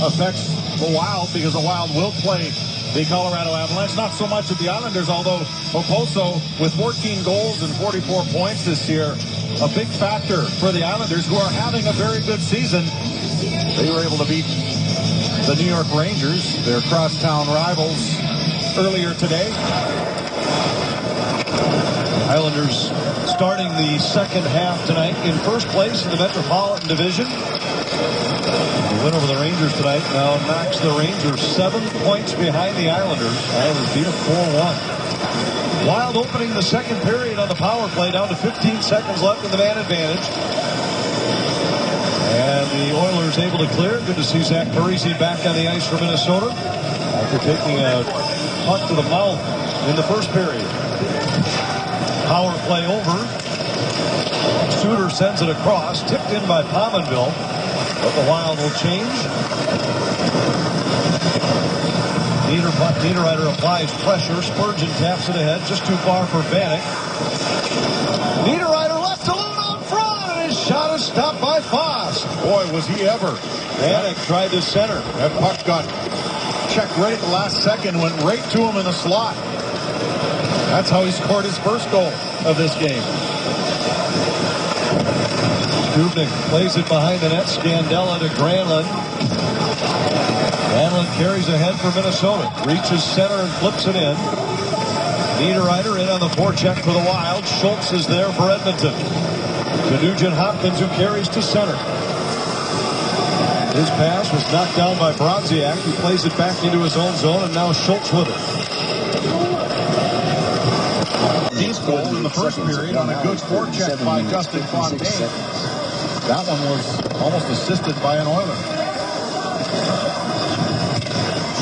affects the Wild because the Wild will play the Colorado Avalanche. Not so much at the Islanders, although Oposo with 14 goals and 44 points this year, a big factor for the Islanders, who are having a very good season. They were able to beat the New York Rangers, their crosstown rivals, earlier today. Islanders starting the second half tonight in first place in the Metropolitan Division. The win over the Rangers tonight now knocks the Rangers 7 points behind the Islanders. Islanders beat them 4-1. Wild opening the second period on the power play, down to 15 seconds left in the man advantage. And the Oilers able to clear. Good to see Zach Parise back on the ice for Minnesota after taking a puck to the mouth in the first period. Power play over. Suter sends it across, tipped in by Pominville, but the Wild will change. Niederreiter applies pressure. Spurgeon taps it ahead, just too far for Vanek. Niederreiter left alone out front, and his shot is stopped by Foss. Boy, was he ever. Vanek tried to center. That puck got checked right at the last second, went right to him in the slot. That's how he scored his first goal of this game. Dubnyk plays it behind the net. Scandella to Granlund. Granlund carries ahead for Minnesota. Reaches center and flips it in. Niederreiter in on the forecheck for the Wild. Schultz is there for Edmonton. To Nugent Hopkins, who carries to center. His pass was knocked down by Brodziak, who plays it back into his own zone, and now Schultz with it. Deep goal in the first period on a good forecheck by Justin Fontaine. That one was almost assisted by an Oiler.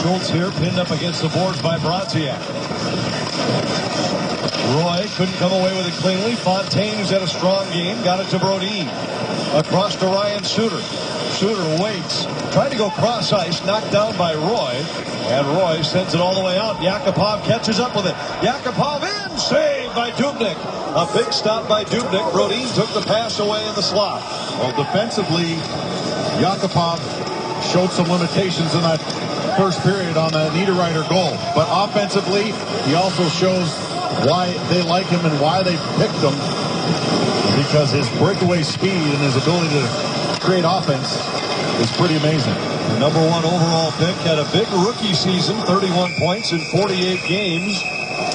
Schultz here pinned up against the boards by Brodziak. Roy couldn't come away with it cleanly. Fontaine, who's had a strong game, got it to Brodin. Across to Ryan Suter. Suter waits. Tried to go cross ice, knocked down by Roy. And Roy sends it all the way out. Yakupov catches up with it. Yakupov in. Saved by Dubnyk. A big stop by Dubnyk. Brodin took the pass away in the slot. Well, defensively, Yakupov showed some limitations in that first period on the Niederreiter goal. But offensively, he also shows why they like him and why they picked him. Because his breakaway speed and his ability to create offense is pretty amazing. The number 1 overall pick had a big rookie season, 31 points in 48 games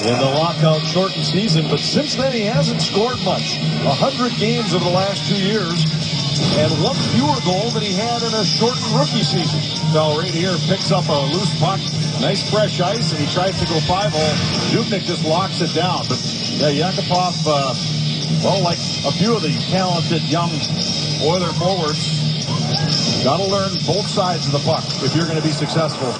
in the lockout shortened season. But since then, he hasn't scored much. 100 games over the last 2 years and 1 fewer goal than he had in a shortened rookie season. So right here picks up a loose puck, nice fresh ice, and he tries to go 5-hole. Dubnyk just locks it down. But yeah, Yakupov, well, like a few of the talented young Oiler forwards, got to learn both sides of the puck if you're going to be successful.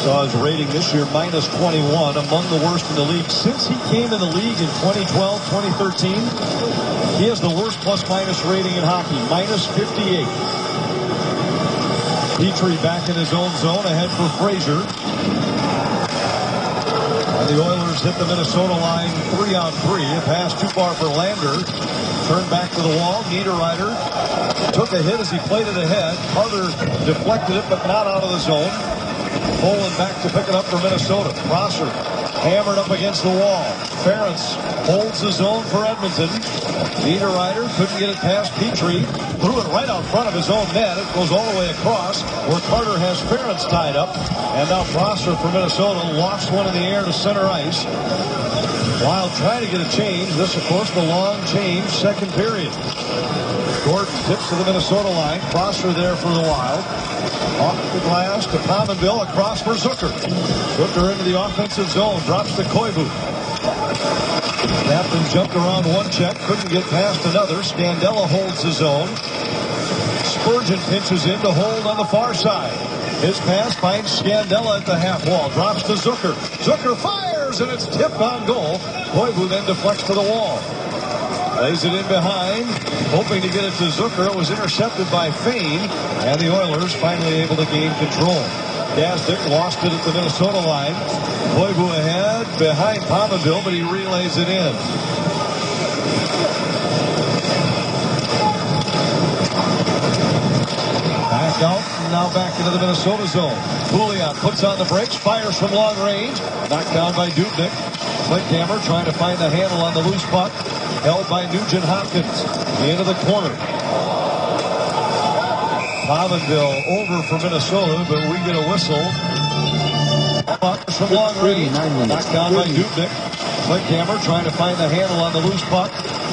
Saw his rating this year, minus 21, among the worst in the league. Since he came in the league in 2012, 2013, he has the worst plus-minus rating in hockey, minus 58. Petrie back in his own zone, ahead for Frazier. And the Oilers hit the Minnesota line 3-on-3. A pass too far for Lander. Turned back to the wall. Niederreiter took a hit as he played it ahead. Carter deflected it, but not out of the zone. Poland back to pick it up for Minnesota. Prosser hammered up against the wall. Ferentz holds the zone for Edmonton. Niederreiter couldn't get it past Petrie. Threw it right out front of his own net. It goes all the way across where Carter has Ferentz tied up. And now Prosser for Minnesota lofts one in the air to center ice. Wild trying to get a change. This, of course, the long change, second period. Gordon tips to the Minnesota line. Prosser there for the Wild. Off the glass to Pominville, across for Zucker. Zucker into the offensive zone, drops to Koivu. Captain jumped around one check, couldn't get past another. Scandella holds his own. Spurgeon pinches in to hold on the far side. His pass finds Scandella at the half wall, drops to Zucker. Zucker fires, and it's tipped on goal. Koivu then deflects to the wall. Plays it in behind, hoping to get it to Zucker. It was intercepted by Fane, and the Oilers finally able to gain control. Gazdic lost it at the Minnesota line. Koivu ahead behind Pominville, but he relays it in. Back out, now back into the Minnesota zone. Pouliot puts on the brakes, fires from long range. Knocked down by Dubnyk. Klinkhammer trying to find the handle on the loose puck. Held by Nugent Hopkins. Into the corner. Pominville over for Minnesota, but we get a whistle. Puck from long range. Knocked down by Dubnyk. Klinkhammer trying to find the handle on the loose puck.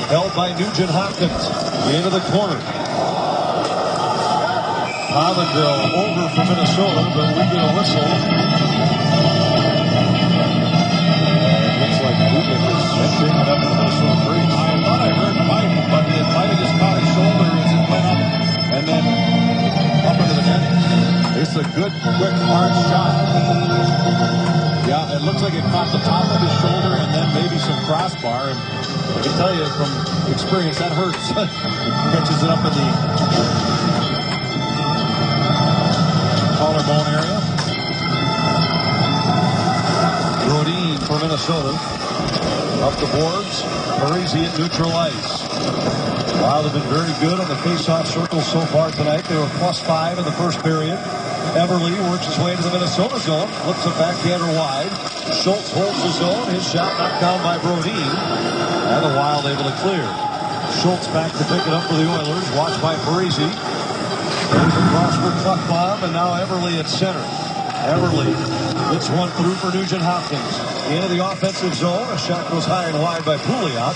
Held by Nugent Hopkins. Into the corner. Pominville over for Minnesota, but we get a whistle. It looks like Dubnyk is shaking up in the Minnesota crease. I thought I heard Mike, but it might have just caught his shoulder as it went up and then up into the net. It's a good, quick, hard shot. Yeah, it looks like it caught the top of his shoulder and then maybe some crossbar. And I can tell you from experience that hurts. Catches it up in the collarbone area. Brodin for Minnesota. Up the boards. Parise at neutral ice. Wild have been very good on the face-off circle so far tonight. They were +5 in the first period. Everly works his way to the Minnesota zone. Flips it backhander wide. Schultz holds the zone. His shot knocked down by Brodin. And the Wild able to clear. Schultz back to pick it up for the Oilers. Watched by Parise. Goes across for Klefbom, and now Everly at center. Everly gets one through for Nugent Hopkins. Into the offensive zone. A shot goes high and wide by Pouliot.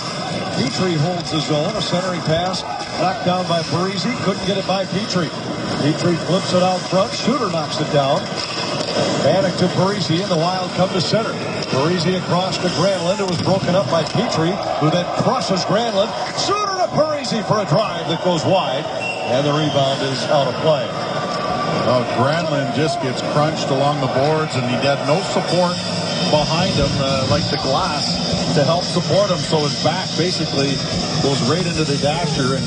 Petrie holds the zone. A centering pass knocked down by Parise. Couldn't get it by Petrie. Petrie flips it out front. Suter knocks it down. Vanek to Parise, and the Wild come to center. Parise across to Granlund. It was broken up by Petrie, who then crushes Granlund. Suter to Parise for a drive that goes wide. And the rebound is out of play. Granlund just gets crunched along the boards, and he had no support behind him, like the glass, to help support him. So his back basically goes right into the dasher and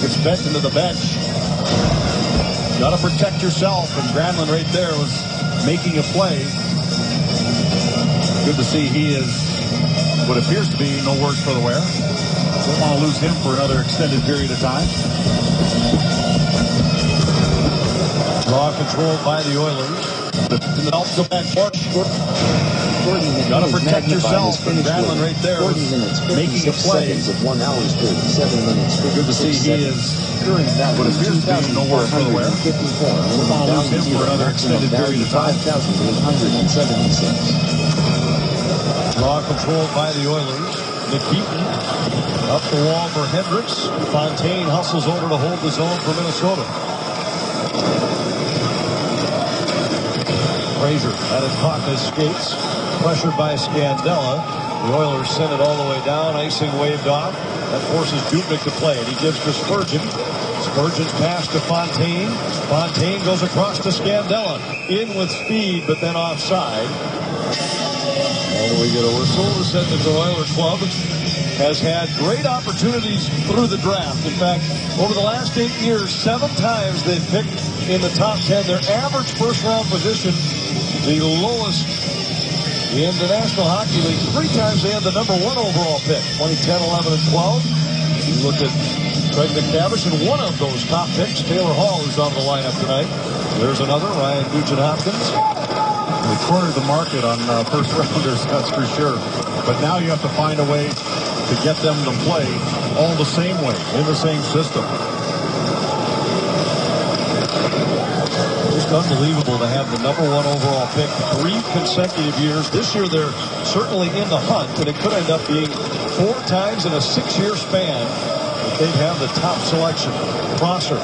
gets bent into the bench. Got to protect yourself, and Granlund right there was making a play. Good to see he is what appears to be no worse for the wear. Don't want to lose him for another extended period of time. Draw controlled by the Oilers. In the helps of that court. Got to protect yourself. And Granlund right there was making a play. Of 1 hour 37 minutes. Good to see he is during that what appears to be no worse for the wear. Don't want to lose him for another extended period of time. 5,876. Draw controlled by the Oilers. Nikitin up the wall for Hendricks. Fontaine hustles over to hold the zone for Minnesota. Fraser had it caught in his skates. Pressured by Scandella. The Oilers send it all the way down. Icing waved off. That forces Dubnyk to play. And he gives to Spurgeon. Spurgeon's pass to Fontaine. Fontaine goes across to Scandella. In with speed, but then offside. And we get a whistle to send that the Oilers club has had great opportunities through the draft. In fact, over the last 8 years, 7 times they've picked in the top 10. Their average first-round position, the lowest in the National Hockey League. 3 times they had the number 1 overall pick, 2010, 11, and 12. You look at Craig McTavish, and one of those top picks, Taylor Hall, is on the lineup tonight. There's another, Ryan Nugent-Hopkins. They cornered the market on first-rounders, that's for sure. But now you have to find a way to get them to play all the same way, in the same system. Just unbelievable to have the number 1 overall pick 3 consecutive years. This year they're certainly in the hunt, and it could end up being 4 times in a 6-year span that they'd have the top selection. Prosser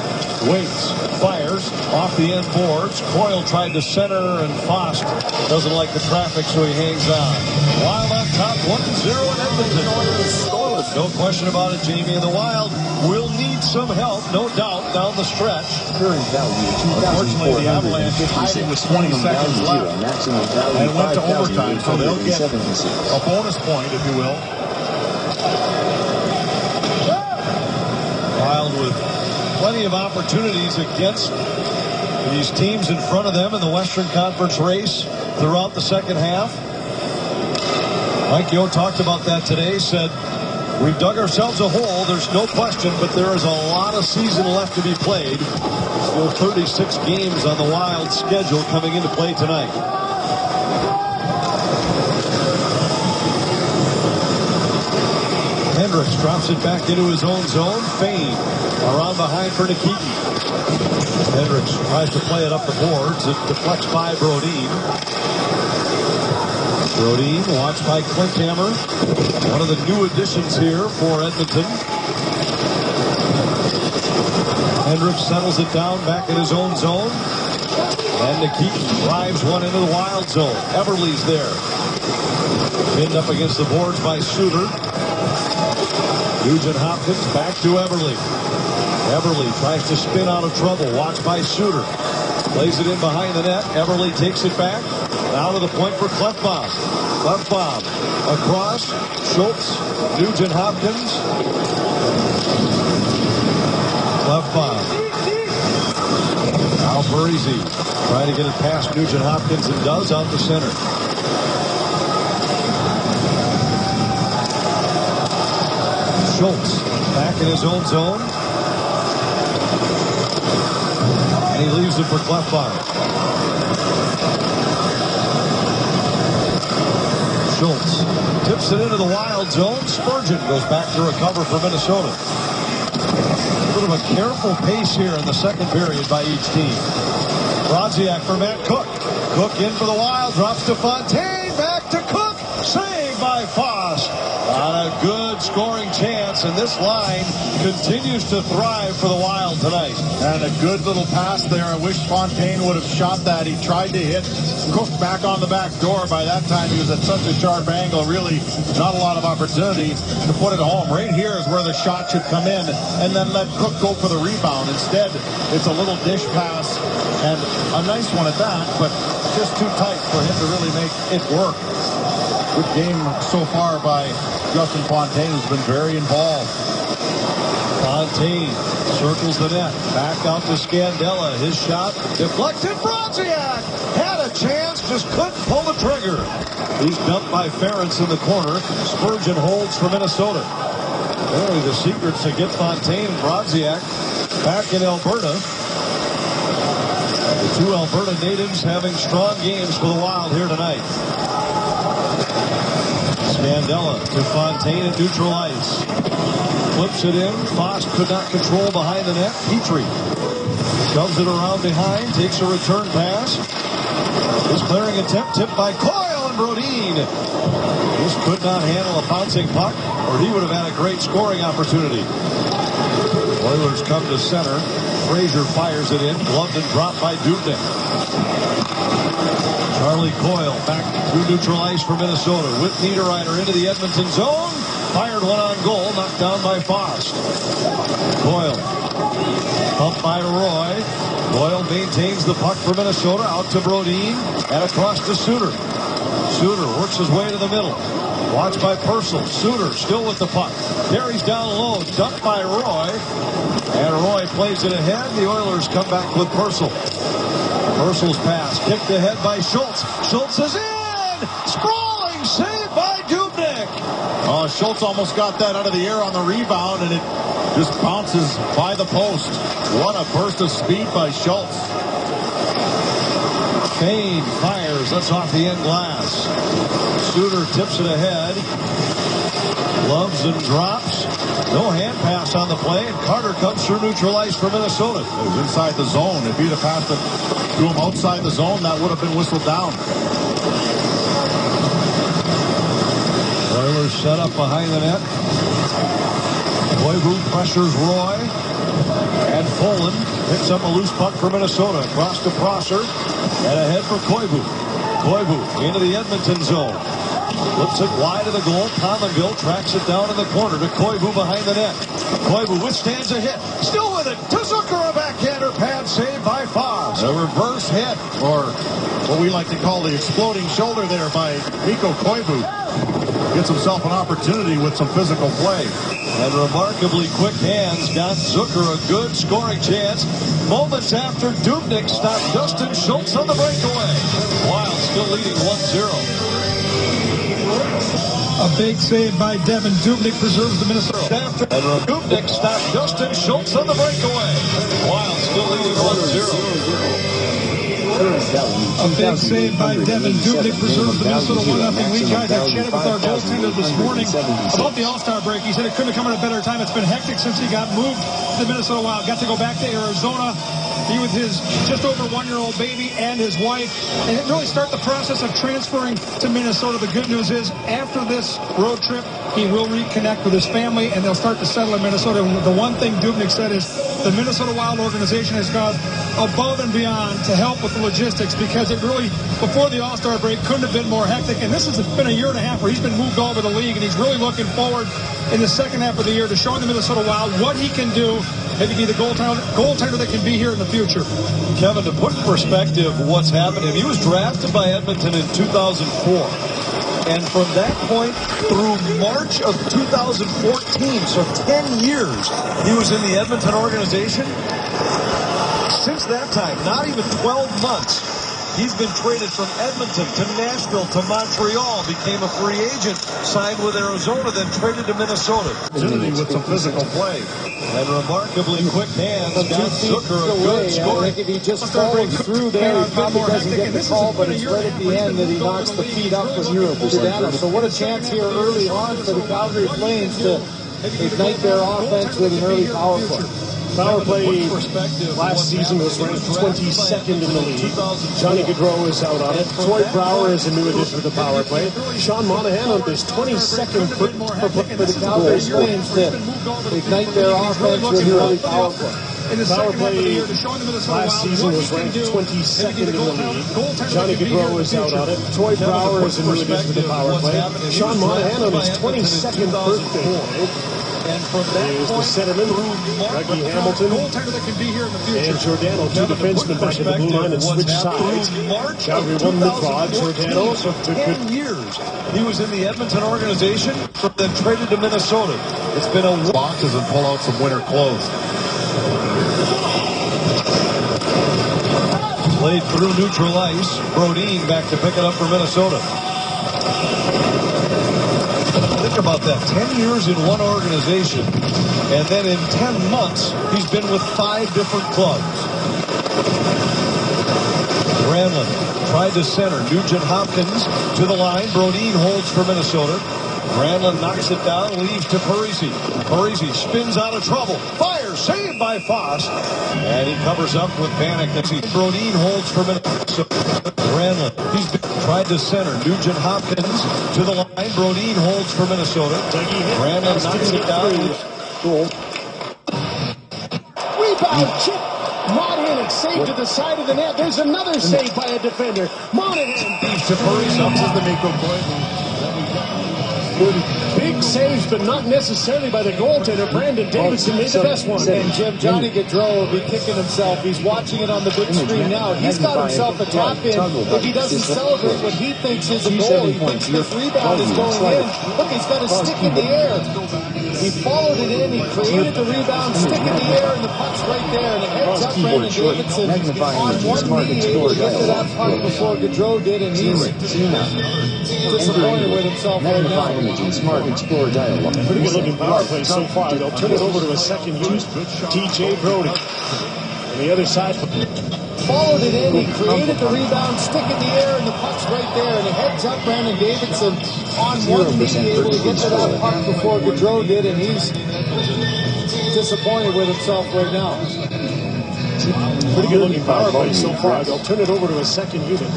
waits, fires off the end boards. Coyle tried to center, and Fost doesn't like the traffic, so he hangs on. Wild on top, 1-0 in Edmonton. No question about it, Jamie. And the Wild will need some help, no doubt, down the stretch. Current value Unfortunately, the Avalanche tied it with 20 seconds left and went to overtime, so they'll get a bonus point, if you will. Wild with plenty of opportunities against These teams in front of them in the Western Conference race throughout the second half. Mike Yeo talked about that today, said, we've dug ourselves a hole, there's no question, but there is a lot of season left to be played. Still 36 games on the Wild schedule coming into play tonight. Hendricks drops it back into his own zone. Fane around behind for Nikitin. Hendricks tries to play it up the boards. It deflects by Brodin. Brodin watched by Klinkhammer. One of the new additions here for Edmonton. Hendricks settles it down back in his own zone. And Nikitin drives one into the Wild zone. Everly's there. Pinned up against the boards by Suter. Nugent Hopkins back to Everly. Everly tries to spin out of trouble. Watched by Suter. Plays it in behind the net. Everly takes it back. Now to the point for Klefbom. Klefbom across. Schultz. Nugent Hopkins. Klefbom. Now Parisi. Trying to get it past Nugent Hopkins and does out the center. Schultz back in his own zone. And he leaves it for Klefbom. Schultz tips it into the Wild zone. Spurgeon goes back to recover for Minnesota. A bit of a careful pace here in the second period by each team. Brodziak for Matt Cook. Cook in for the Wild. Drops to Fontaine. Back to Cook. Saved by Foss. On a good scoring chance, and this line continues to thrive for the Wild tonight. And a good little pass there. I wish Fontaine would have shot that. He tried to hit Cook back on the back door. By that time, he was at such a sharp angle. Really, not a lot of opportunity to put it home. Right here is where the shot should come in, and then let Cook go for the rebound. Instead, it's a little dish pass, and a nice one at that, but just too tight for him to really make it work. Good game so far by Justin Fontaine, who's been very involved. Fontaine circles the net. Back out to Scandella. His shot deflected. Brodziak had a chance, just couldn't pull the trigger. He's dumped by Ferentz in the corner. Spurgeon holds for Minnesota. Really the secrets to get Fontaine and Brodziak back in Alberta. The two Alberta natives having strong games for the Wild here tonight. Scandella to Fontaine at neutral ice. Flips it in. Foss could not control behind the net. Petrie shoves it around behind. Takes a return pass. His clearing attempt tipped by Coyle and Brodin. Just could not handle a bouncing puck, or he would have had a great scoring opportunity. Oilers come to center. Frazier fires it in. Gloved and dropped by Dubnyk. Charlie Coyle back through neutral ice for Minnesota. With Niederreiter into the Edmonton zone. Fired one on goal. Knocked down by Foss. Coyle. Pumped by Roy. Coyle maintains the puck for Minnesota. Out to Brodin. And across to Suter. Suter works his way to the middle. Watched by Purcell. Suter still with the puck. Carries down low. Dumped by Roy. And Roy plays it ahead. The Oilers come back with Purcell. Purcell's pass kicked ahead by Schultz. Schultz is in! Sprawling save by Dubnyk. Schultz almost got that out of the air on the rebound, and it just bounces by the post. What a burst of speed by Schultz. Fane fires. That's off the end glass. Suter tips it ahead. Gloves and drops. No hand pass on the play, and Carter comes through neutral ice for Minnesota. It was inside the zone. If he'd have passed it to him outside the zone, that would have been whistled down. Oilers set up behind the net. Koivu pressures Roy. And Poland picks up a loose puck for Minnesota. Across to Prosser. And ahead for Koivu. Koivu into the Edmonton zone. Flips it wide of the goal. Pominville tracks it down in the corner to Koivu behind the net. Koivu withstands a hit. Still with it. To Zucker, a backhander pad save by Foss. A reverse hit, or what we like to call the exploding shoulder there by Mikko Koivu. Gets himself an opportunity with some physical play. And remarkably quick hands got Zucker a good scoring chance. Moments after Dubnyk stopped Dustin Schultz on the breakaway. Wild still leading 1-0. A big save by Devin Dubnyk preserves the Minnesota. And Dubnyk stopped Dustin Schultz on the breakaway. Wild still leading 1-0. A big save by Devin Dubnyk preserves the Minnesota 1-0 lead. Guys, I chatted with our goaltender this morning about the All-Star break. He said it couldn't have come at a better time. It's been hectic since he got moved to the Minnesota Wild. Got to go back to Arizona. He with his just over one-year-old baby and his wife, and it really start the process of transferring to Minnesota. The good news is, after this road trip, he will reconnect with his family, and they'll start to settle in Minnesota. The one thing Dubnyk said is the Minnesota Wild organization has gone above and beyond to help with the logistics, because it really, before the All-Star break, couldn't have been more hectic. And this has been a year and a half where he's been moved all over the league, and he's really looking forward in the second half of the year to showing the Minnesota Wild what he can do, maybe be the goaltender that can be here in the future. Kevin, to put in perspective what's happened, he was drafted by Edmonton in 2004. And from that point through March of 2014, so 10 years, he was in the Edmonton organization. Since that time, not even 12 months, he's been traded from Edmonton to Nashville to Montreal, became a free agent, signed with Arizona, then traded to Minnesota. With some physical play. And remarkably quick hands got Zucker a good score. I think if he just falls through there, he probably doesn't get the call, but it's right at the end that he knocks the feet up with Giordano. So what a chance here early on for the Calgary Flames to ignite their offense with an early power play. Power play last season was ranked 22nd in the league. Johnny Gaudreau is out on it. Troy Brouwer is a new addition to the power play. Sean Monahan on his 22nd For the Calgary Flames to ignite their offense with an early power play. Power play last season was ranked 22nd in the league. Johnny Gaudreau is out on it. Troy Brouwer is a new addition to the power play. Sean Monahan on his 22nd birthday. And from that is the centerman, Dougie Hamilton, and Giordano, two defensemen back at the blue line and switch sides. Calgary won the draw. Giordano for 10 years. He was in the Edmonton organization, then traded to Minnesota. It's been a boxes and pull out some winter clothes. Played through neutral ice. Brodin back to pick it up for Minnesota. Think about that. 10 years in one organization. And then in 10 months, he's been with 5 different clubs. Granlund tried to center. Nugent Hopkins to the line. Brodin holds for Minnesota. Granlund knocks it down, leaves to Parisi. Parisi spins out of trouble. Fire, saved by Foss. And he covers up with Vanek. Brodin holds for Minnesota. Granlund, he's tried to center. Nugent Hopkins to the line. Brodin holds for Minnesota. Granlund knocks it down. Goal. Rebound, chip. Monahan, it's saved to the side of the net. There's another save by a defender. Monahan. To Parisi. Up to the Mikko Koivu. Big saves, but not necessarily by the goaltender. Brandon Davidson made the best one. And Jim, Johnny Gaudreau will be kicking himself. He's watching it on the big screen now. He's got himself a tap in. If he doesn't celebrate what he thinks is a goal, he thinks this rebound is going in. Look, he's got his stick in the air. He followed it in. He created the rebound, stick in the air, and the puck's right there. And it heads up Brandon Davidson on one knee, able to get to that puck before Gaudreau did, and he's disappointed with himself right now. Smart Explorer dialogue. Pretty good looking power play so far. They'll turn it over to a second use. TJ Brody. On the other side. Followed it in. He created the rebound, stick in the air, and the puck's right there. And it heads up Brandon Davidson on one knee, able to get to that puck before Gaudreau did, and he's disappointed with himself right now. Pretty good looking power play so far. They'll turn it over to a second unit.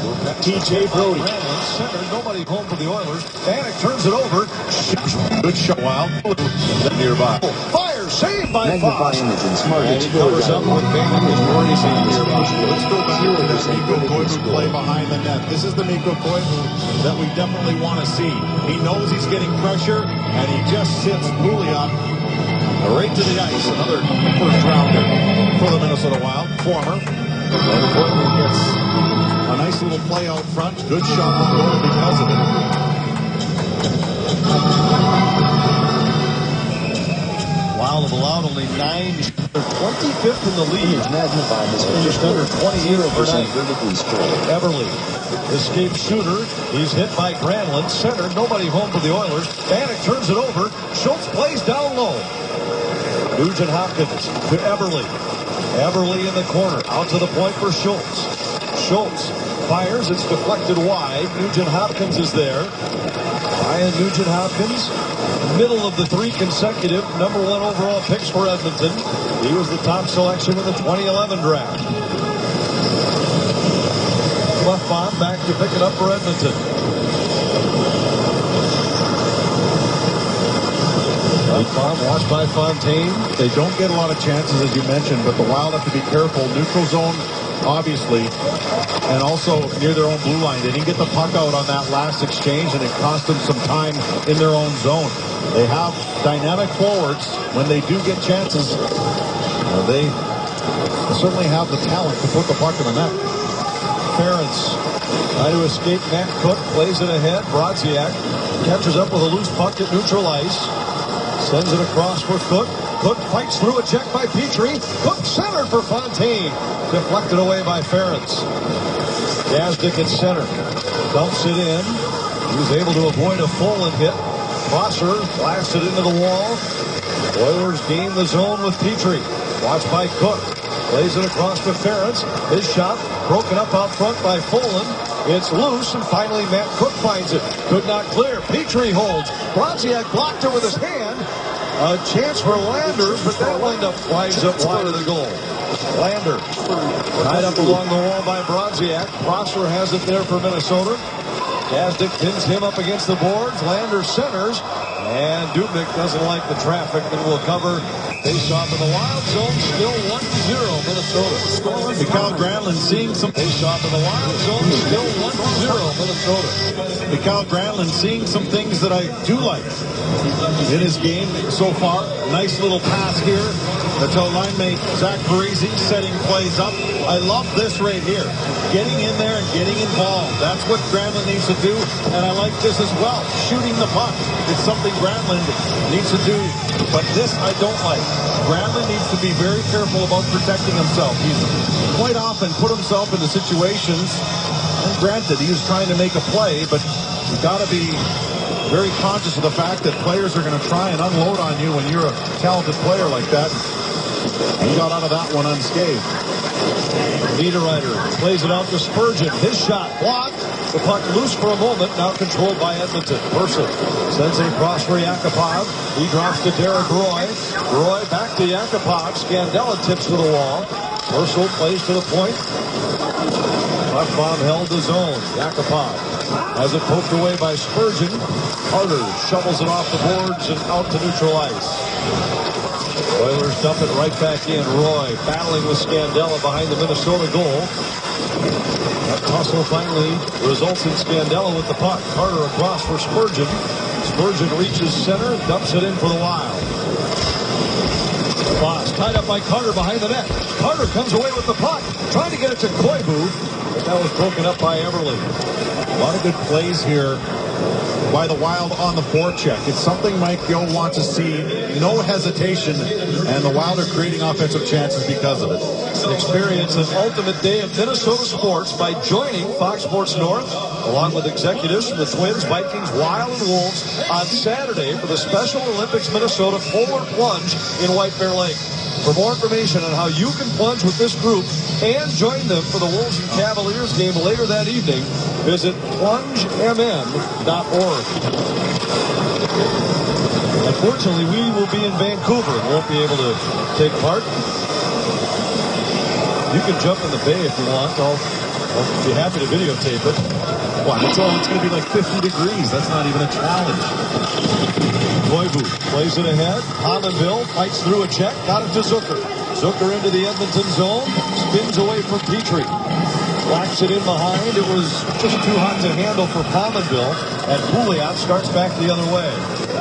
TJ Brody. Center, nobody home for the Oilers. Vanek turns it over. Good shot. Wild. Nearby. Fire, saved by Fox. Magnify image and smart And he covers up with Vanek as Morty nearby. Let's go back to this Mikko Koivu play behind the net. This is the Mikko Koivu that we definitely want to see. He knows he's getting pressure, and he just sits Pouliot right to the ice. Another first rounder for the Minnesota Wild. Former. And Koivu gets a nice little play out front. Good shot on goal because of it. Wild have allowed only 9. They're 25th in the league. Magnify this Finished under 28% vertically scored. Everly, escape shooter. He's hit by Granlund. Center, nobody home for the Oilers. Vanek turns it over. Schultz plays down low. Nugent Hopkins to Everly. Everly in the corner. Out to the point for Schultz. Schultz fires. It's deflected wide. Nugent Hopkins is there. Ryan Nugent Hopkins, middle of the 3 consecutive #1 overall picks for Edmonton. He was the top selection in the 2011 draft. Clefbaum back to pick it up for Edmonton. Clefbaum watched by Fontaine. They don't get a lot of chances, as you mentioned, but the Wild have to be careful. Neutral zone, obviously, and also near their own blue line. They didn't get the puck out on that last exchange, and it cost them some time in their own zone. They have dynamic forwards. When they do get chances, they certainly have the talent to put the puck in the net. Ferentz trying to escape Matt Cook. Plays it ahead. Brodziak catches up with a loose puck at neutral ice. Sends it across for Cook. Cook fights through a check by Petrie. Cook centered for Fontaine. Deflected away by Ferentz. Gazdic at center. Dumps it in. He was able to avoid a Folin hit. Prosser blasted into the wall. Oilers gain the zone with Petrie. Watched by Cook. Plays it across to Ferentz. His shot broken up out front by Folin. It's loose, and finally Matt Cook finds it. Could not clear. Petrie holds. Brodziak blocked it with his hand. A chance for Lander, but that windup flies up wide of the goal. Lander tied up along the wall by Brodziak. Prosser has it there for Minnesota. Gazdic pins him up against the boards. Lander centers, and Dubnyk doesn't like the traffic and will cover. Face off in the Wild zone, still 1-0 Minnesota. Mikael Granlund seeing some Face off in the Wild zone, still 1-0 Minnesota. Mikael Granlund seeing some things that I do like in his game so far. Nice little pass here. That's how line mate Zach Parise setting plays up. I love this right here. Getting in there and getting involved. That's what Granlund needs to do, and I like this as well. Shooting the puck. It's something Granlund needs to do, but this I don't like. Granlund needs to be very careful about protecting himself. He's quite often put himself into situations, and granted, he was trying to make a play, but you got to be very conscious of the fact that players are going to try and unload on you when you're a talented player like that. He got out of that one unscathed. Niederreiter plays it out to Spurgeon. His shot blocked. The puck loose for a moment, now controlled by Edmonton. Person sends a cross for Yakupov. He drops to Derek Roy. Roy back to Yakupov. Scandella tips to the wall. Purcell plays to the point. Puckbomb held the zone. Yakupov has it poked away by Spurgeon. Carter shovels it off the boards and out to neutral ice. Oilers dump it right back in. Roy battling with Scandella behind the Minnesota goal. That tussle finally results in Scandella with the puck. Carter across for Spurgeon. Spurgeon reaches center, dumps it in for the Wild. Voss tied up by Carter behind the net. Carter comes away with the puck, trying to get it to Koivu, but that was broken up by Everly. A lot of good plays here by the Wild on the forecheck. It's something Mike Gill wants to see. No hesitation, and the Wild are creating offensive chances because of it. Experience an ultimate day of Minnesota sports by joining Fox Sports North, along with executives from the Twins, Vikings, Wild, and Wolves on Saturday for the Special Olympics Minnesota Polar Plunge in White Bear Lake. For more information on how you can plunge with this group and join them for the Wolves and Cavaliers game later that evening, visit plungemn.org. Unfortunately, we will be in Vancouver and won't be able to take part. You can jump in the bay if you want. I'll be happy to videotape it. Wow, it's going to be like 50 degrees. That's not even a challenge. Koivu plays it ahead. Pominville fights through a check. Got it to Zucker. Zucker into the Edmonton zone. Spins away from Petrie. Whacks it in behind. It was just too hot to handle for Pominville. And Pouliot starts back the other way.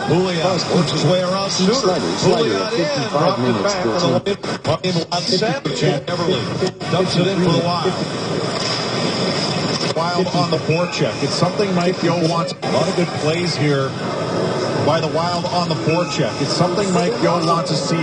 Pouliot works his way around Suter. Pouliot in. Dropped it back for the win. Everly dumps it in for the Wild. Wild on the forecheck. It's something Mike Yo wants. A lot of good plays here by the Wild on the forecheck. It's something Mike Yo wants to see.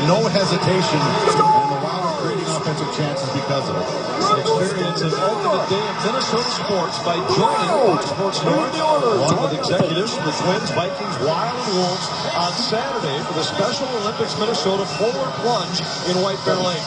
No hesitation. And the Wild are creating offensive chances because of it. Experience an ultimate day of Minnesota sports by joining Fox Sports North along with executives from the Twins, Vikings, Wild, and Wolves on Saturday for the Special Olympics Minnesota forward plunge in White Bear Lake.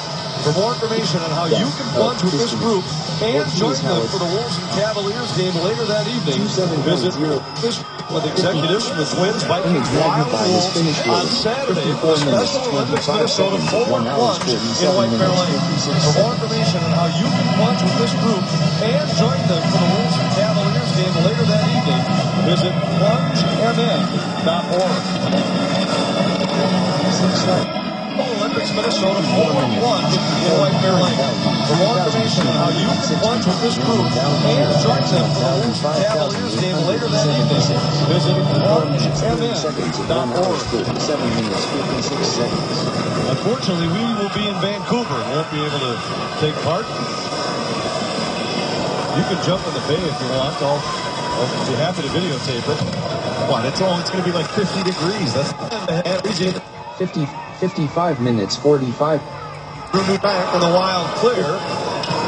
For more information on how you can plunge with this group and join them for the Wolves and Cavaliers game later that evening, visit this with executives from the Twins, Vikings, Wild, and Wolves on Saturday for the Special Olympics Minnesota forward plunge in White Bear Lake. For more information on how you can plunge with this group and join them for the Wolves and Cavaliers game later that evening, visit plungemn.org. Olympics Minnesota forward plunge in White Bear Lake. For more information on how you can plunge with this group and join them for the Wolves and Cavaliers game later that evening, visit plungemn.org. 7 minutes, 56 seconds. Unfortunately, we will be in Vancouver and won't be able to take part. You can jump in the bay if you want. I'll be happy to videotape it. What? It's going to be like 50 degrees. That's 55 minutes, 45. Through back for the Wild clear.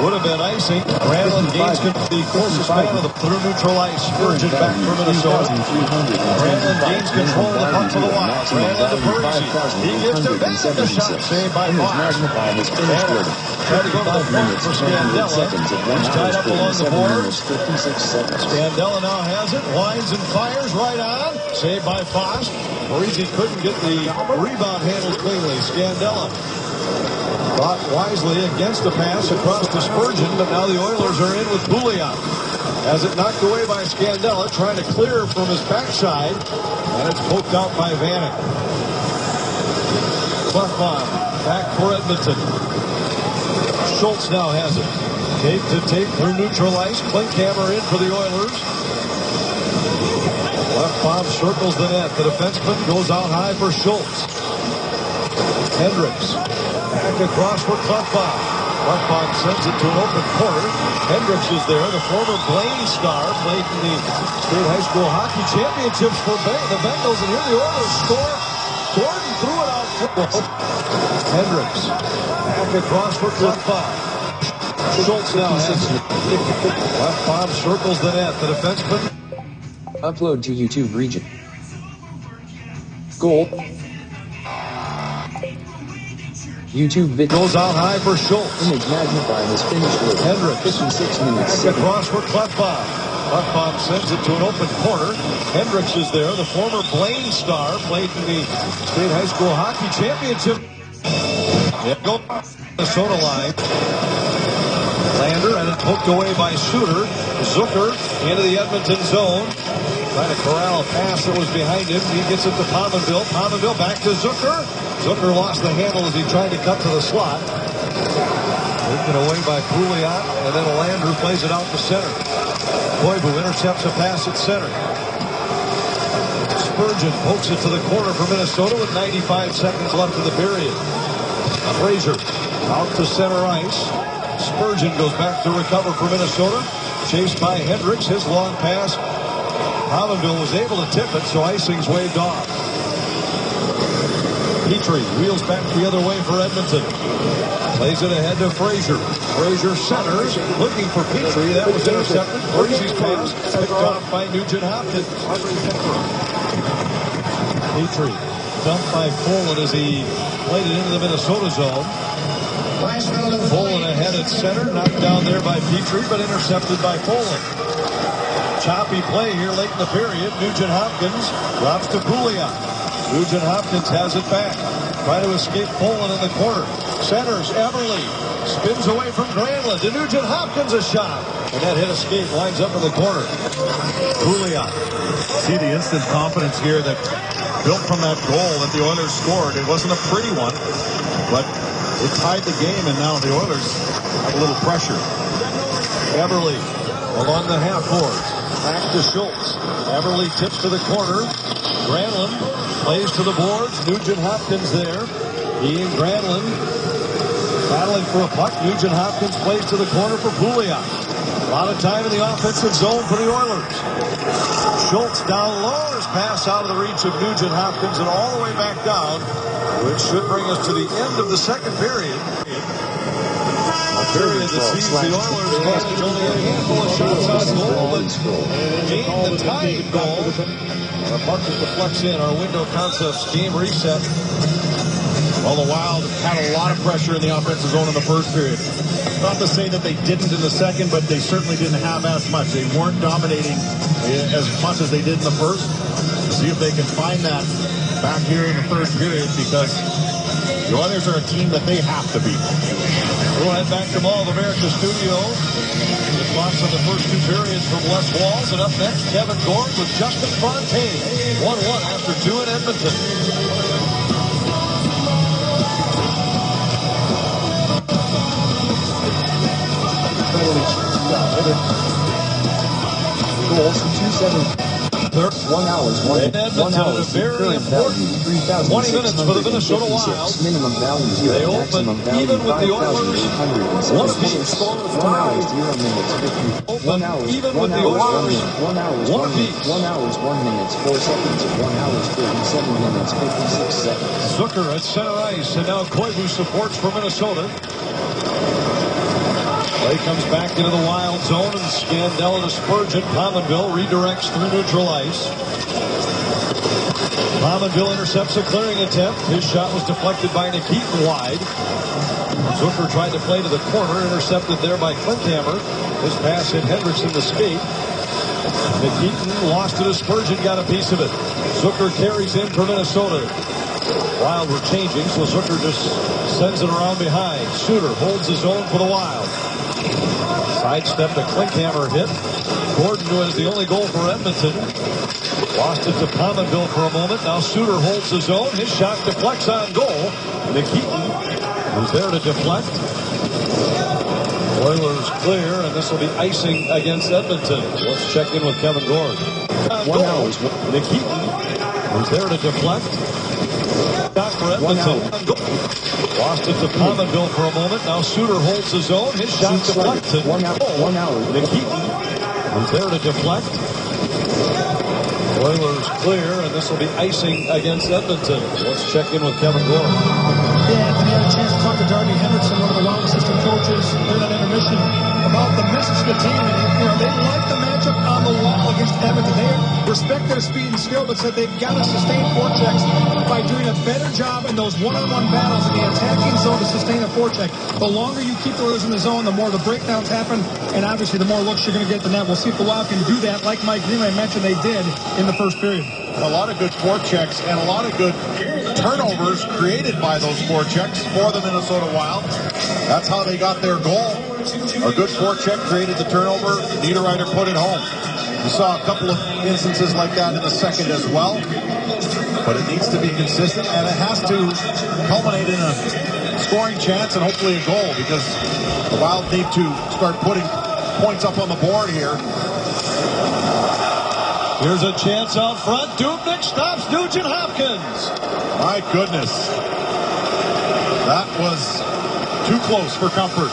Would have been icing. Brandon gains the closest man of the through neutral ice. Spurgeon back for Minnesota. Brandon gains control of the puck for the Wild. Brandon to Parisi. He gives to Benson the shot. Saved by Fox. Tried to go to the front for Scandella. He's tied up along the boards. Scandella now has it. Winds and fires right on. Saved by Fox. Parisi couldn't get the rebound handled cleanly. Scandella thought wisely against the pass across to Spurgeon, but now the Oilers are in with Pouliot. Has it knocked away by Scandella, trying to clear from his backside, and it's poked out by Vanek. Buffon back for Edmonton. Schultz now has it. Tape to tape through neutral ice. Klinkhammer in for the Oilers. Left bomb circles the net. The defenseman goes out high for Schultz. Hendricks back across for Kluffbaum. Kluffbaum sends it to an open corner. Hendricks is there. The former Blaine star played in the state high school hockey championships for the Bengals. And here the Oilers score. Gordon threw it out. Hendricks back across for Kluffbaum. Schultz now has it. Left bomb circles the net. The defenseman. Upload to YouTube region. Goal. YouTube video. Goes out high for Schultz. Image magnified is finished with Hendricks. 56 minutes. Back across for Kluffbaum. Kluffbaum sends it to an open corner. Hendricks is there. The former Blaine star played in the state high school hockey championship. Go Minnesota line. Lander and it poked away by Suter. Zucker into the Edmonton zone. Trying to corral a pass that was behind him. He gets it to Pominville. Pominville back to Zucker. Zucker lost the handle as he tried to cut to the slot. Taken away by Pouliot, and then Lander plays it out to center. Koivu intercepts a pass at center. Spurgeon pokes it to the corner for Minnesota with 95 seconds left in the period. Fraser out to center ice. Spurgeon goes back to recover for Minnesota. Chased by Hendricks. His long pass. Pominville was able to tip it, so icing's waved off. Petrie wheels back the other way for Edmonton. Plays it ahead to Fraser. Fraser centers, looking for Petrie. That was intercepted. Parisi's pass picked off by Nugent Hopkins. Petrie dumped by Poland as he played it into the Minnesota zone. Poland ahead at center, knocked down there by Petrie, but intercepted by Poland. Choppy play here late in the period. Nugent Hopkins drops to Pouliot. Nugent Hopkins has it back. Try to escape Poland in the corner. Centers Everly. Spins away from Granlund. To Nugent Hopkins a shot. And that hit escape lines up in the corner. Pouliot. See the instant confidence here that built from that goal that the Oilers scored. It wasn't a pretty one, but it tied the game, and now the Oilers have a little pressure. Everly along the half boards. Back to Schultz. Everly tips to the corner. Granlund plays to the boards. Nugent Hopkins there. He and Granlund battling for a puck. Nugent Hopkins plays to the corner for Pouliot. A lot of time in the offensive zone for the Oilers. Schultz down low. His pass out of the reach of Nugent Hopkins and all the way back down, which should bring us to the end of the second period. A period that sees the Oilers manage only a handful of shots on goal, but gain the tying goal. Our puck that deflects in. Our window concepts game reset. Well, the Wild had a lot of pressure in the offensive zone in the first period. Not to say that they didn't in the second, but they certainly didn't have as much. They weren't dominating as much as they did in the first. See if they can find that back here in the third period, because the Oilers are a team that they have to beat. We'll head back to Mall of America studio. The thoughts on the first two periods from Les Walls. And up next, Kevin Gord with Justin Fontaine. 1-1 after 2 in Edmonton. Goals 2-7. 1 hours, 1 hours, very current value, 20 minutes for the Minnesota Wild. Minimum value 0, They maximum open value even with the Oilers. 5,876. 1 apiece. 1 hour, 0 minutes, 50. 1 hour, even 1 with the hour, 1 Oilers. minute, 1 hour, 1 1 minute, apiece. 1 hour, 1 minute, 4 seconds, 1 hour, 37 minutes, 56 seconds. Zucker at center ice, and now Koivu supports for Minnesota. Play comes back into the Wild zone, and Scandella to Spurgeon. Pominville redirects through neutral ice. Pominville intercepts a clearing attempt. His shot was deflected by Nikitin wide. Zucker tried to play to the corner, intercepted there by Clinthammer. His pass hit Hendrickson to skate. Nikitin lost it to Spurgeon, got a piece of it. Zucker carries in for Minnesota. Wild were changing, so Zucker just sends it around behind. Suter holds his own for the Wild. Sidestep to Klinkhammer hit. Gordon, who has the only goal for Edmonton, lost it to Pominville for a moment. Now Suter holds his own. His shot deflects on goal. Nikitin, who's there to deflect. Oilers clear, and this will be icing against Edmonton. Let's check in with Kevin Gord. 1 hour, Nikitin, who's there to deflect. Shot for Edmonton. Lost it to Pominville for a moment. Now Suter holds his own. His shot deflected. 1 hour. Nikitin, who's there to deflect. Oilers clear, and this will be icing against Edmonton. Let's check in with Kevin Gord. Yeah, Anthony, had a chance to talk to Darby Hendrickson, one of the Wild assistant coaches, during that intermission, about the message to the team. And, they like the matchup on the wall against Edmonton. They respect their speed and skill, but said they've got to sustain forechecks by doing a better job in those one-on-one battles in the attacking zone to sustain a forecheck. The longer you keep the Oilers in the zone, the more the breakdowns happen, and obviously the more looks you're going to get at the net. We'll see if the Wild can do that, like Mike Greenway mentioned they did in the first period. A lot of good forechecks and a lot of good turnovers created by those forechecks for the Minnesota Wild. That's how they got their goal. A good forecheck created the turnover. Niederreiter put it home. We saw a couple of instances like that in the second as well. But it needs to be consistent, and it has to culminate in a scoring chance and hopefully a goal, because the Wild need to start putting points up on the board here. Here's a chance out front. Dubnyk stops Nugent Hopkins. My goodness. That was too close for comfort.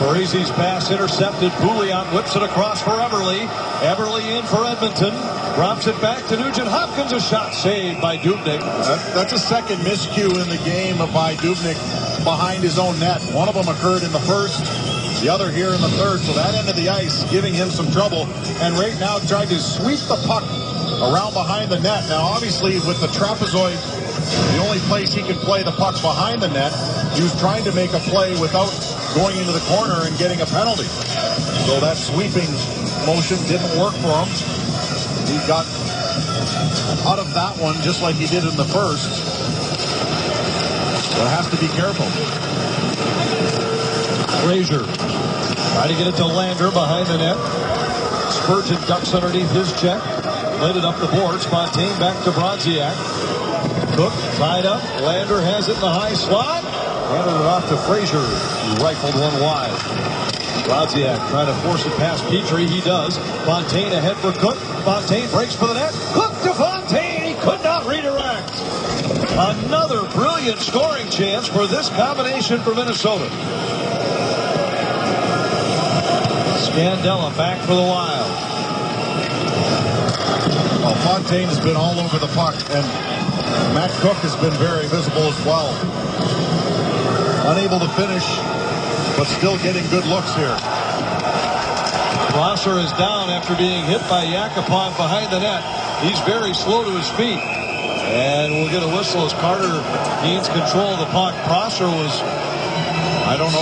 Parise's pass intercepted. Pouliot whips it across for Everly. Everly in for Edmonton. Drops it back to Nugent Hopkins. A shot saved by Dubnyk. That's a second miscue in the game by Dubnyk behind his own net. One of them occurred in the first, the other here in the third. So that end of the ice giving him some trouble. And right now tried to sweep the puck around behind the net. Now obviously with the trapezoid, the only place he can play the puck behind the net, he was trying to make a play without going into the corner and getting a penalty. So that sweeping motion didn't work for him. He got out of that one just like he did in the first. So has to be careful. Frazier trying to get it to Lander behind the net. Spurgeon ducks underneath his check. Played it up the board. Fontaine back to Brodziak. Cook tied up. Lander has it in the high slot. Handed it off to Frazier. He rifled one wide. Brodziak trying to force it past Petrie. He does. Fontaine ahead for Cook. Fontaine breaks for the net. Cook to Fontaine. He could not redirect. Another brilliant scoring chance for this combination for Minnesota. Scandella back for the Wild. Well, Fontaine has been all over the puck, and Matt Cook has been very visible as well. Unable to finish, but still getting good looks here. Prosser is down after being hit by Yakupov behind the net. He's very slow to his feet. And we'll get a whistle as Carter gains control of the puck. Prosser was,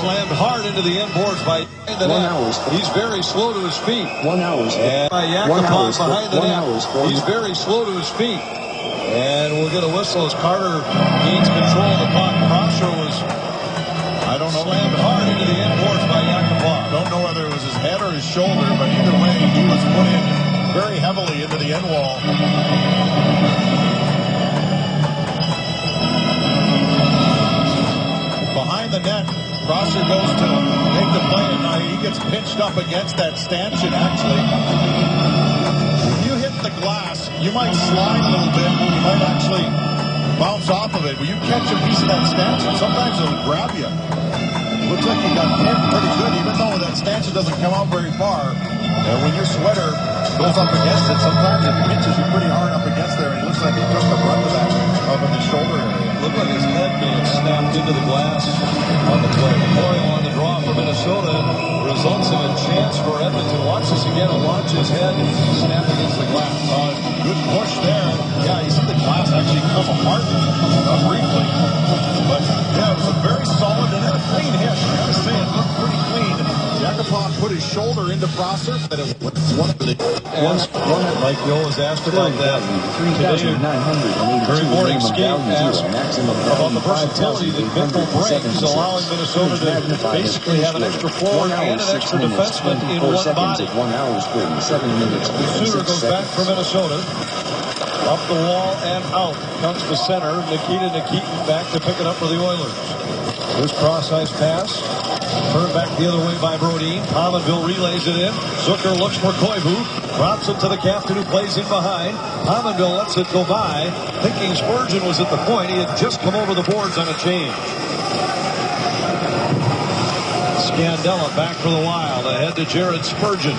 slammed hard into the end boards by the net. He's very slow to his feet. 1 hour. And by Yakupov behind the net. He's very slow to his feet. And we'll get a whistle as Carter gains control of the puck. Prosser was, slammed hard into the end boards by Yakupov. Don't know whether it was his head or his shoulder, but either way, he was put in very heavily into the end wall. Behind the net, Prosser goes to make the play, and he gets pinched up against that stanchion, actually. If you hit the glass, you might slide a little bit. You might actually bounce off of it. But you catch a piece of that stanchion, sometimes it'll grab you. Looks like you got pinned pretty good, even though that stanchion doesn't come out very far. And when your sweater goes up against it, sometimes it pinches you pretty hard up against there, and it looks like he took the brunt of that up in the shoulder area. Looked like his head may have snapped into the glass on the play. Coyle on the draw for Minnesota results in a chance for Edmonton. Watch this again and watch his head snap against the glass. Good push there. Yeah, you see the glass actually come apart briefly. But yeah, it was a very solid and a clean hit. I gotta say, it looked pretty clean. Yakupov put his shoulder into Prosser, but it was one of the Mike Yo was asked about that today. Very morning skate asked about the versatility that Bickle brings, allowing Minnesota to basically have an extra forward and an extra defenseman in one body. 1 hour, 37 minutes. The shooter goes back for Minnesota. Up the wall and out comes to center. Nikitin back to pick it up for the Oilers. This cross-ice pass. Turned back the other way by Brodin. Pominville relays it in. Zucker looks for Koivu. Drops it to the captain who plays in behind. Pominville lets it go by. Thinking Spurgeon was at the point. He had just come over the boards on a change. Scandella back for the Wild. Ahead to Jared Spurgeon.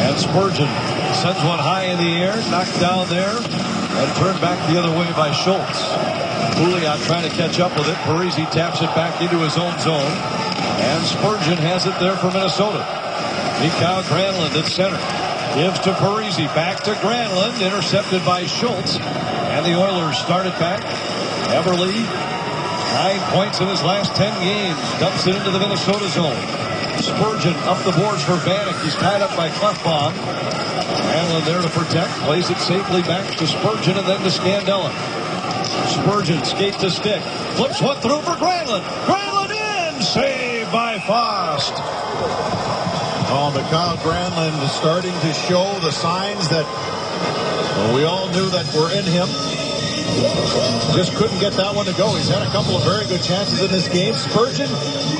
And Spurgeon sends one high in the air. Knocked down there. And turned back the other way by Schultz. Pouliot trying to catch up with it. Parisi taps it back into his own zone. And Spurgeon has it there for Minnesota. Mikhail Granlund at center. Gives to Parisi. Back to Granlund. Intercepted by Schultz. And the Oilers start it back. Everly, 9 points in his last 10 games. Dumps it into the Minnesota zone. Spurgeon up the boards for Vanek. He's tied up by Clefbaum. Granlund there to protect. Plays it safely back to Spurgeon and then to Scandella. Spurgeon skate to stick. Flips one through for Granlund. Granlund in! Saved by Fost. Oh, Mikhail Granlund is starting to show the signs that we all knew that were in him. Just couldn't get that one to go. He's had a couple of very good chances in this game. Spurgeon,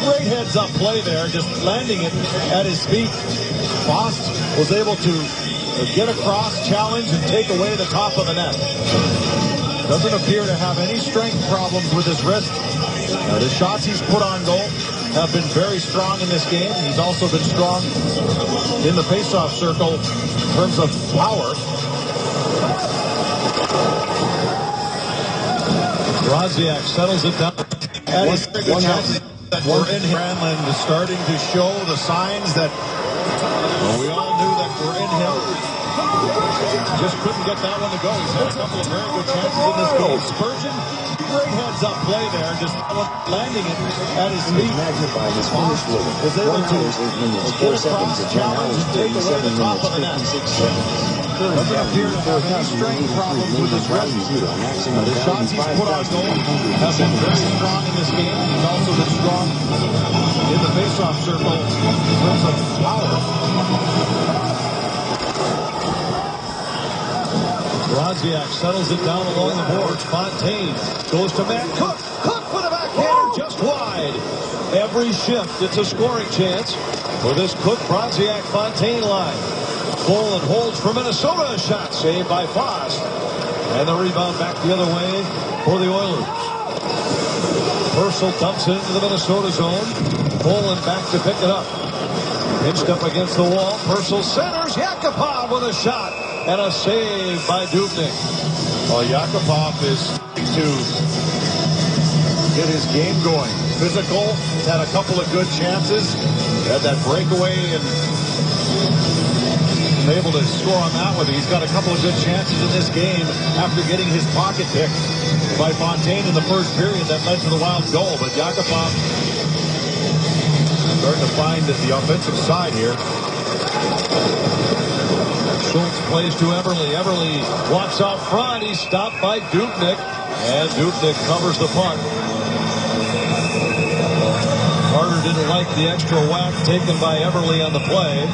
great heads-up play there, just landing it at his feet. Fost was able to get across, challenge, and take away the top of the net. Doesn't appear to have any strength problems with his wrist. The shots he's put on goal have been very strong in this game. He's also been strong in the faceoff circle in terms of power. Brodziak settles it down. And he's very good chances that were in him. Granlund is starting to show the signs that we all knew that were in him. Just couldn't get that one to go. He's had a couple of very good chances in this game. Spurgeon, great heads-up play there, just landing it at his feet. Magnified his finish with it. Was able 1 to hours, 8 minutes, get 4 seconds across, at 1 challenge, hours, take away 37 the top minutes, of the net. 56 seconds. Doesn't appear to have any strain problems with his wrist. Maximum The shots he's put on goal have been very strong in this game. He's also been strong in the faceoff circle in terms of power. Brodziak settles it down along the boards. Fontaine goes to Matt Cook. Cook with a backhander just wide. Every shift, it's a scoring chance for this Cook-Brodziak Fontaine line. Bolin holds for Minnesota. A shot saved by Foss. And the rebound back the other way for the Oilers. Purcell dumps it into the Minnesota zone. Bolin back to pick it up. Pinched up against the wall. Purcell centers. Yakupov with a shot. And a save by Dubnyk. Well, Yakupov is to get his game going. Physical. He's had a couple of good chances. He had that breakaway and able to score on that one. He's got a couple of good chances in this game after getting his pocket picked by Fontaine in the first period that led to the Wild goal. But Yakupov starting to find the offensive side here. Schultz plays to Eberle. Eberle walks out front. He's stopped by Dubnyk. And Dubnyk covers the punt. Carter didn't like the extra whack taken by Eberle on the play.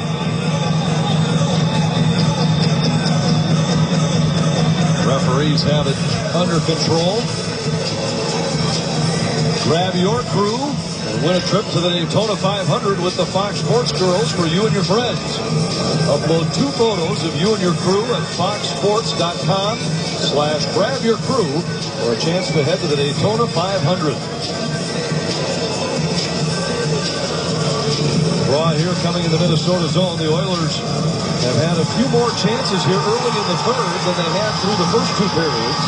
Referees have it under control. Grab your crew and win a trip to the Daytona 500 with the Fox Sports Girls for you and your friends. Upload 2 photos of you and your crew at foxsports.com/grabyourcrew for a chance to head to the Daytona 500. Draw here coming in the Minnesota zone. The Oilers have had a few more chances here early in the third than they had through the first 2 periods.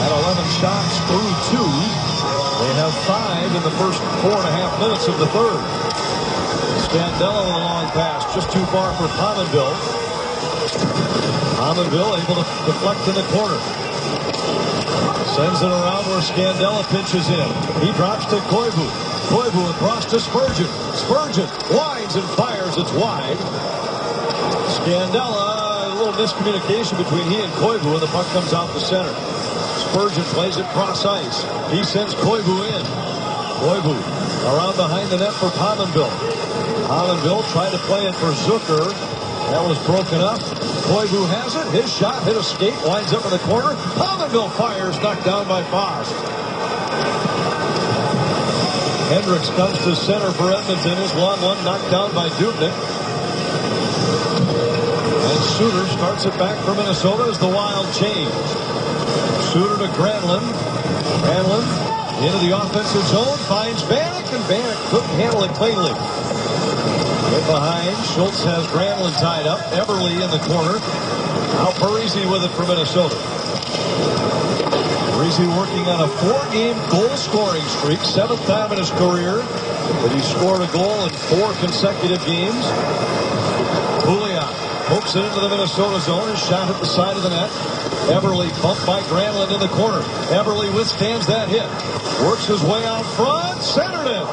At 11 shots through 2. They have 5 in the first 4.5 minutes of the third. Scandella with a long pass, just too far for Pominville. Pominville able to deflect in the corner. Sends it around where Scandella pinches in. He drops to Koivu. Koivu across to Spurgeon. Spurgeon winds and fires. It's wide. Scandella, a little miscommunication between he and Koivu, and the puck comes out the center. Spurgeon plays it cross ice. He sends Koivu in. Koivu around behind the net for Pominville. Pominville tried to play it for Zucker. That was broken up. Koivu has it. His shot hit a skate, winds up in the corner. Pominville fires, knocked down by Foss. Hendricks comes to center for Edmonton. His long one knocked down by Dubnyk. And Suter starts it back for Minnesota as the Wild change. Suter to Granlund. Granlund into the offensive zone. Finds Vanek, and Vanek couldn't handle it cleanly. Get behind. Schultz has Granlund tied up. Eberle in the corner. Now Parise with it for Minnesota. Parise working on a 4-game goal-scoring streak. 7th time in his career that he scored a goal in 4 consecutive games. Pouliot pokes it into the Minnesota zone. His shot hit the side of the net. Eberle bumped by Granlund in the corner. Eberle withstands that hit. Works his way out front. Centered it.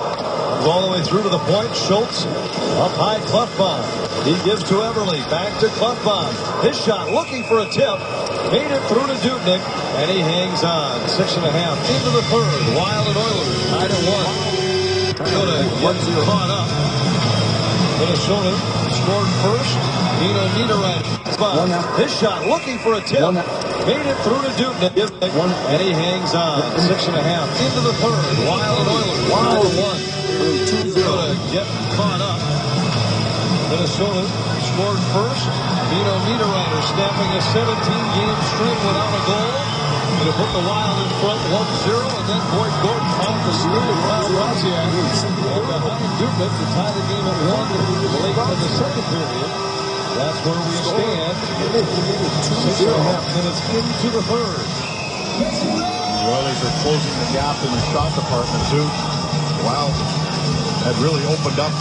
All the way through to the point. Schultz up high. Klefbom. He gives to Eberle. Back to Klefbom. His shot looking for a tip. Made it through to Dubnyk. And he hangs on. 6.5 into the third. Wild and Oilers tied at 1. Minnesota gets caught up. Minnesota scored first. Nino Niederreiter. His shot looking for a tip. Made it through to Dubnyk. And he hangs on. 6.5 into the third. Wild and Oilers tied at 1. Minnesota get caught up. Minnesota scored first. Nino Niederreiter snapping a 17-game string without a goal to put the Wild in front 1-0, and then Boyd Gordon off the steal from Brodziak. And behind Dubnyk to tie the game at 1 late in the second period. That's where we stand. 6.5 minutes into the third. The Oilers are closing the gap in the shot department, too. Wild had really opened up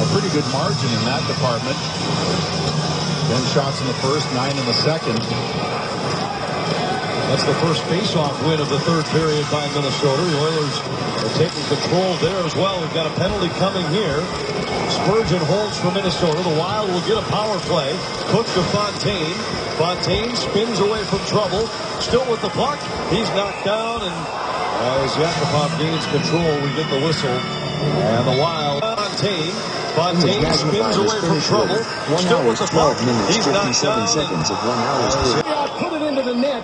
a pretty good margin in that department. 10 shots in the first, 9 in the second. That's the first face-off win of the third period by Minnesota. The Oilers are taking control there as well. We've got a penalty coming here. Spurgeon holds for Minnesota. The Wild will get a power play. Cook to Fontaine. Fontaine spins away from trouble. Still with the puck. He's knocked down, and as Yakupov gains control, we get the whistle. And the Wild. Fontaine spins away from trouble. Still with the puck. He's knocked down. Seconds of 1 hour. Put it into the net.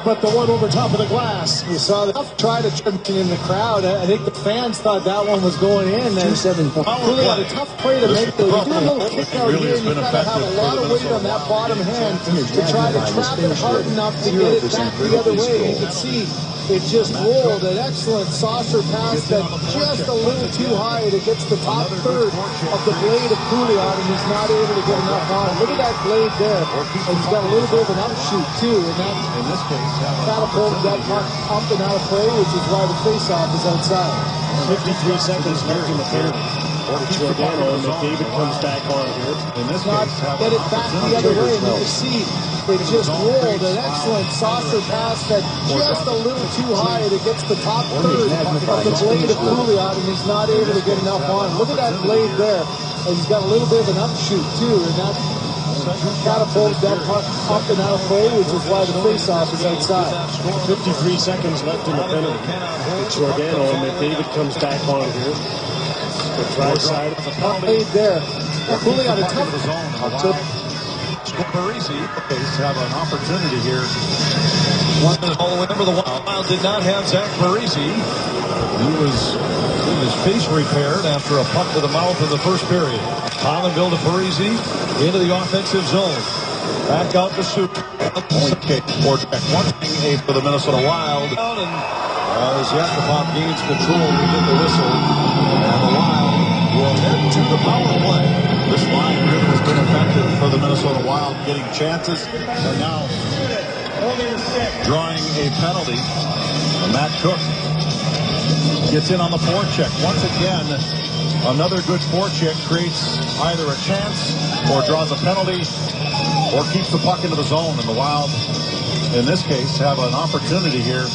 But the one over top of the glass, we saw the try to turn in the crowd. I think the fans thought that one was going in. And really had a tough play to make. You do a little kick out here, and you got to have a lot of weight on that bottom hand to try to trap it hard enough to get it back the other way. You can see it just rolled. An excellent saucer pass that just a little too high. It gets the top third of the blade of Pouliot, and he's not able to get enough on. Look at that blade there. And he's got a little bit of an upshoot, too. And that, in this case, catapulted that puck up and out of play, which is why the faceoff is outside. 53 seconds left in the penalty. Giordano, and McDavid comes back on here. In this Not case, get it back the other way, and you can see it just rolled. An excellent saucer pass that just a little too high. It gets the top third of the blade of Pouliot, and he's not able to get enough on. Look at that blade there. And he's got a little bit of an upshoot, too, and that catapulted that puck up and out of play, which is why the faceoff is outside. 53 seconds left in the penalty. Giordano, and McDavid comes back on here. The right side of the puck. Played there. Pouliot a tough zone. Parisi have an opportunity here. Remember, the Wild did not have Zach Parisi. He was his face repaired after a puck to the mouth in the first period. Collinville to Parisi into the offensive zone. Back out to Soup. Only kick for the Minnesota Wild. And as Yakupov gains control, we get the whistle. And the Wild will head to the power play. This line really has been effective for the Minnesota Wild, getting chances. They're now drawing a penalty. And Matt Cook gets in on the forecheck. Once again, another good forecheck creates either a chance or draws a penalty or keeps the puck into the zone. And the Wild, in this case, have an opportunity here.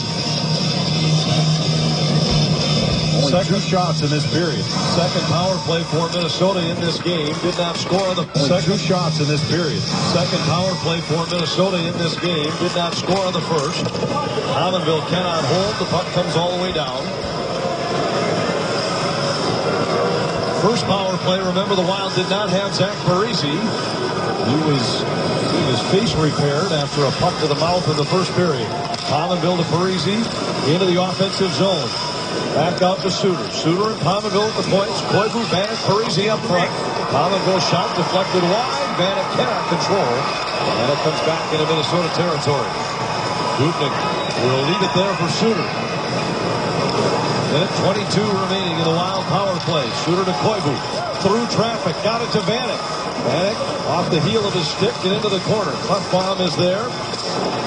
Only 2 shots in this period. Second power play for Minnesota in this game. Did not score on the second. 2 shots in this period. Second power play for Minnesota in this game. Did not score on the first. Collinville cannot hold. The puck comes all the way down. First power play, remember, the Wild did not have Zach Parisi. He was face repaired after a puck to the mouth in the first period. Collinville to Parisi into the offensive zone. Back out to Suter. Suter and Pominville at the points. Koivu, Vanek, Parisi up front. Pominville shot deflected wide. Vanek cannot control. And it comes back into Minnesota territory. Dubnyk will leave it there for Suter. Minute 22 remaining in the Wild power play. Suter to Koivu. Through traffic. Got it to Vanek. Vanek off the heel of his stick and into the corner. Klefbom is there.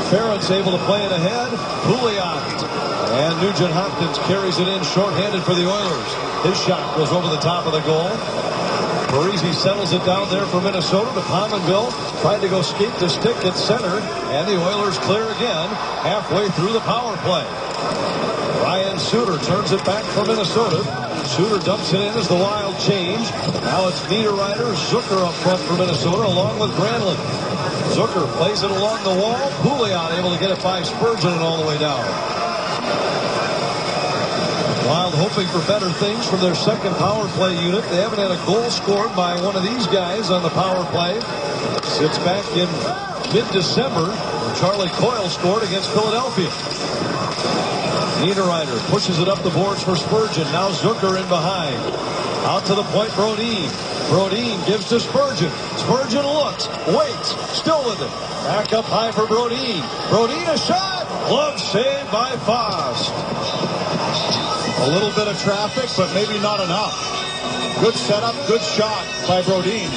Ferrett's able to play it ahead. Pouliot. And Nugent Hopkins carries it in shorthanded for the Oilers. His shot goes over the top of the goal. Parisi settles it down there for Minnesota to Pominville. Tried to go skate the stick at center. And the Oilers clear again halfway through the power play. Ryan Suter turns it back for Minnesota. Suter dumps it in as the Wild change. Now it's Niederreiter, Zucker up front for Minnesota along with Granlund. Zucker plays it along the wall. Pouliot able to get it by Spurgeon and all the way down. Wild hoping for better things from their second power play unit. They haven't had a goal scored by one of these guys on the power play since back in mid-December when Charlie Coyle scored against Philadelphia. Niederreiter pushes it up the boards for Spurgeon. Now Zucker in behind. Out to the point, Brodin. Brodin gives to Spurgeon. Spurgeon looks, waits, still with it. Back up high for Brodin. Brodin a shot. Glove saved by Fost. A little bit of traffic, but maybe not enough. Good setup, good shot by Brodin.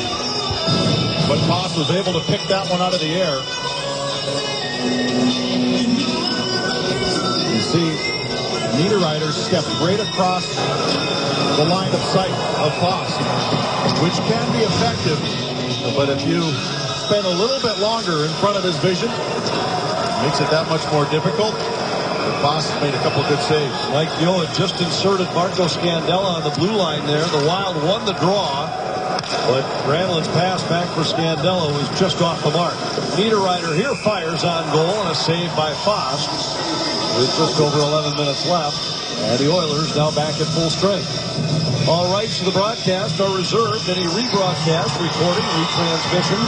But Fost was able to pick that one out of the air. You see, Niederreiter stepped right across the line of sight of Fost, which can be effective, but if you spend a little bit longer in front of his vision, it makes it that much more difficult. Fost made a couple good saves. Mike Yo had just inserted Marco Scandella on the blue line there. The Wild won the draw, but Granlund's pass back for Scandella was just off the mark. Niederreiter here fires on goal, and a save by Fost with just over 11 minutes left, and the Oilers now back at full strength. All rights to the broadcast are reserved. Any rebroadcast, recording, retransmission,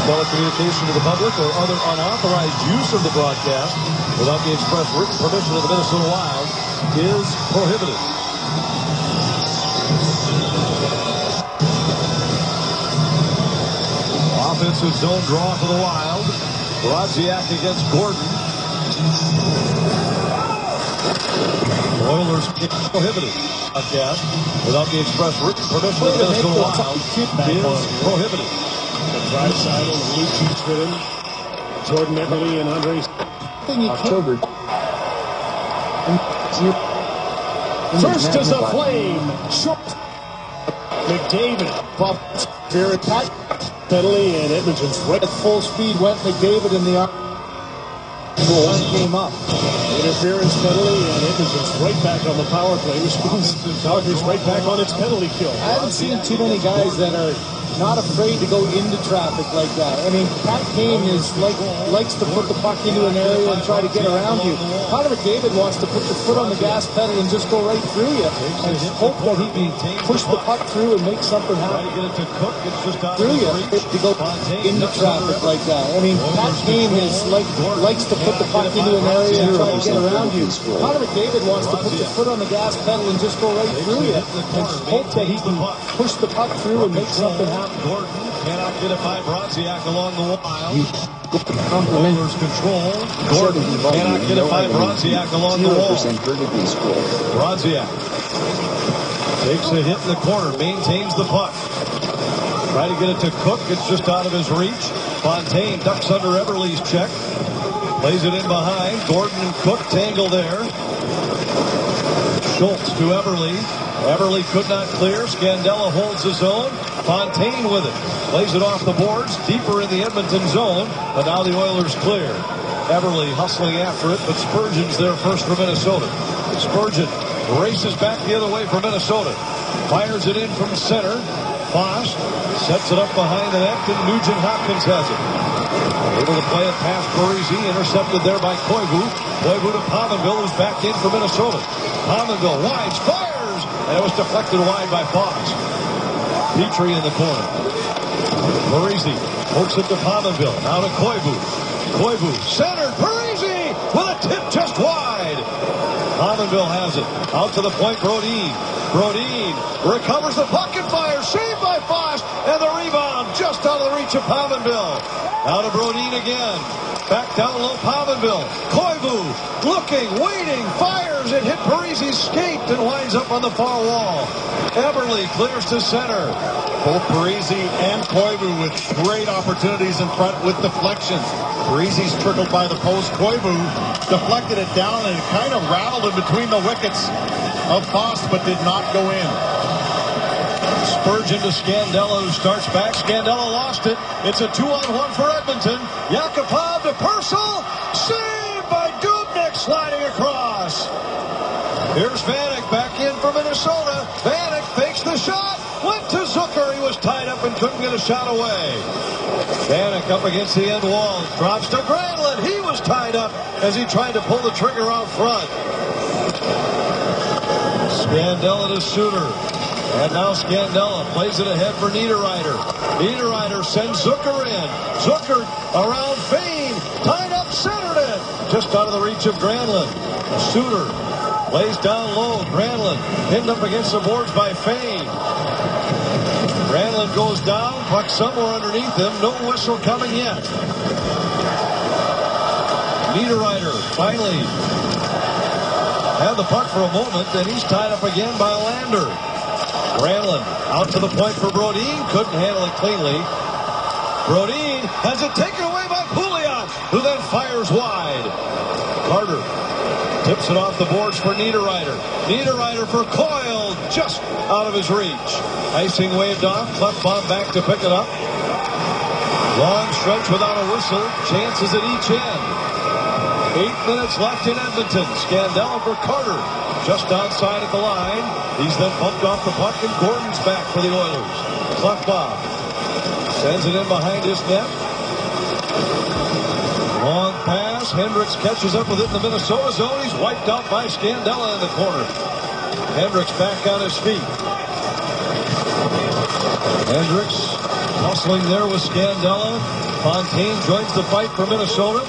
telecommunication to the public, or other unauthorized use of the broadcast without the express written permission of the Minnesota Wild is prohibited. Offensive zone draw for the Wild. Brodziak against Gordon. Oilers prohibited. Broadcast without the express written permission of the Minnesota Wild is prohibited. Draisaitl, Lucic with him. Jordan Eberle and Andre. October. First is a flame. Short. McDavid. Here attack. Penalty, and Edmonton's right At full speed went McDavid in the arm. Goal came up. interference penalty, and Edmonton's right back on the power play. Calgary's right back on its penalty kill. I haven't seen too many guys that are not afraid to go into traffic like that. I mean, Pat Kane likes to put the puck into an area and try to get around you. Connor McDavid wants to put the foot on the gas pedal and just go right through you and hope that he can push the puck through and make something happen through you to go into traffic like that. I mean, Pat Kane likes to put the puck into an area and try to get around you. Connor McDavid wants to put the foot on the gas pedal and just go right through you and hope that he can push the puck through and make something happen. Gordon cannot get it by Brodziak along the wall. Oilers control. Gordon cannot get it by Brodziak along the wall. Brodziak takes a hit in the corner, maintains the puck. Try to get it to Cook. It's just out of his reach. Fontaine ducks under Eberle's check. Plays it in behind. Gordon and Cook tangle there. Schultz to Eberle. Eberle could not clear. Scandella holds his own. Fontaine with it. Plays it off the boards. Deeper in the Edmonton zone. But now the Oilers clear. Eberle hustling after it, but Spurgeon's there first for Minnesota. Spurgeon races back the other way for Minnesota. Fires it in from center. Fost sets it up behind the net, and Nugent Hopkins has it. Able to play it past Parise, intercepted there by Koivu. Koivu to Pominville, who's back in for Minnesota. Pominville wide, fires, and it was deflected wide by Fost. Petrie in the corner. Parise pokes it to Pominville. Now to Koivu. Koivu centered. Parise with a tip just wide. Pominville has it. Out to the point, Brodin. Brodin recovers the puck and fires. Saved by Fost. And the rebound just out of the reach of Pominville. Now to Brodin again. Back down low, Pominville. Koivu looking, waiting, fires. It hit Parise's skate and winds up on the far wall. Eberle clears to center. Both Parise and Koivu with great opportunities in front with deflections. Parise's trickled by the post. Koivu deflected it down and it kind of rattled in between the wickets of Fost, but did not go in. Spurgeon to Scandella, who starts back. Scandella lost it. It's a 2-on-1 for Edmonton. Yakupov to Purcell. Saved by Dubnyk sliding across. Here's Vanek back in for Minnesota. Vanek fakes the shot. Went to Zucker. He was tied up and couldn't get a shot away. Vanek up against the end wall. Drops to Granlund. He was tied up as he tried to pull the trigger out front. Scandella to Suter. And now Scandella plays it ahead for Niederreiter. Niederreiter sends Zucker in. Zucker around Fane. Tied up, centered it. Just out of the reach of Granlund. Suter lays down low. Granlund pinned up against the boards by Fane. Granlund goes down. Puck somewhere underneath him. No whistle coming yet. Niederreiter finally had the puck for a moment. Then he's tied up again by Lander. Granlund out to the point for Brodin. Couldn't handle it cleanly. Brodin has it taken away by Pouliot, who then fires wide. Carter Tips it off the boards for Niederreiter. Niederreiter for Coyle, just out of his reach. Icing waved off. Klefbom back to pick it up. Long stretch without a whistle. Chances at each end. 8 minutes left in Edmonton. Scandella for Carter. Just outside at the line. He's then bumped off the puck, and Gordon's back for the Oilers. Klefbom sends it in behind his net. Long pass. Hendricks catches up with it in the Minnesota zone. He's wiped out by Scandella in the corner. Hendricks back on his feet. Hendricks hustling there with Scandella. Fontaine joins the fight for Minnesota.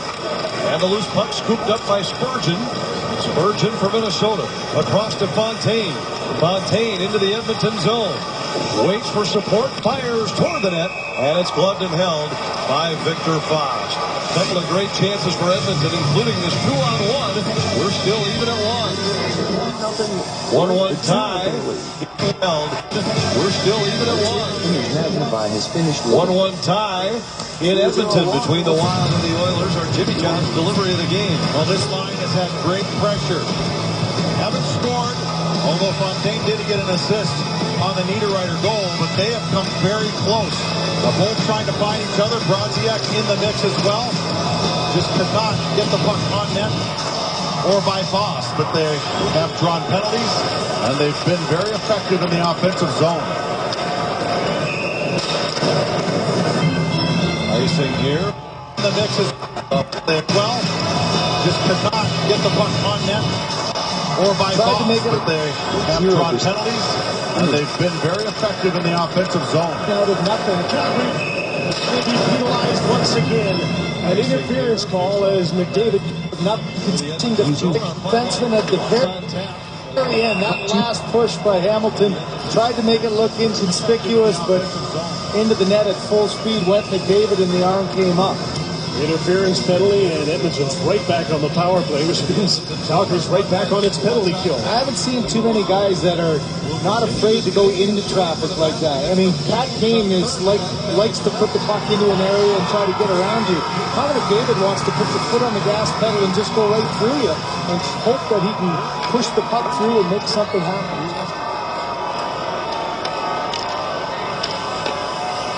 And the loose puck scooped up by Spurgeon. Spurgeon for Minnesota. Across to Fontaine. Fontaine into the Edmonton zone. Waits for support. Fires toward the net. And it's gloved and held by Victor Foss. Couple of great chances for Edmonton, including this 2-on-1. We're still even at 1. 1-1 tie. Held. We're still even at 1. 1-1 tie in Edmonton between the Wild and the Oilers. Our Jimmy John's delivery of the game. Well, this line has had great pressure. Haven't scored, although Fontaine did get an assist on the Niederreiter goal, but they have come very close. They're both trying to find each other. Brodziak in the mix as well. Just could not get the puck on net or by Foss, but they have drawn penalties, and they've been very effective in the offensive zone. Icing here. The mix is well, just could not get the puck on net or by Foss, but they have drawn penalties, and they've been very effective in the offensive zone. Out of nothing. Calgary will be penalized once again. An interference call as McDavid not continuing to defenseman at the very end. That last push by Hamilton tried to make it look inconspicuous, but into the net at full speed went McDavid, and the arm came up. Interference penalty, and Edmonton's right back on the power play, which means Calgary's right back on its penalty kill. I haven't seen too many guys that are not afraid to go into traffic like that. I mean, Pat Kane likes to put the puck into an area and try to get around you. Connor McDavid wants to put the foot on the gas pedal and just go right through you and hope that he can push the puck through and make something happen.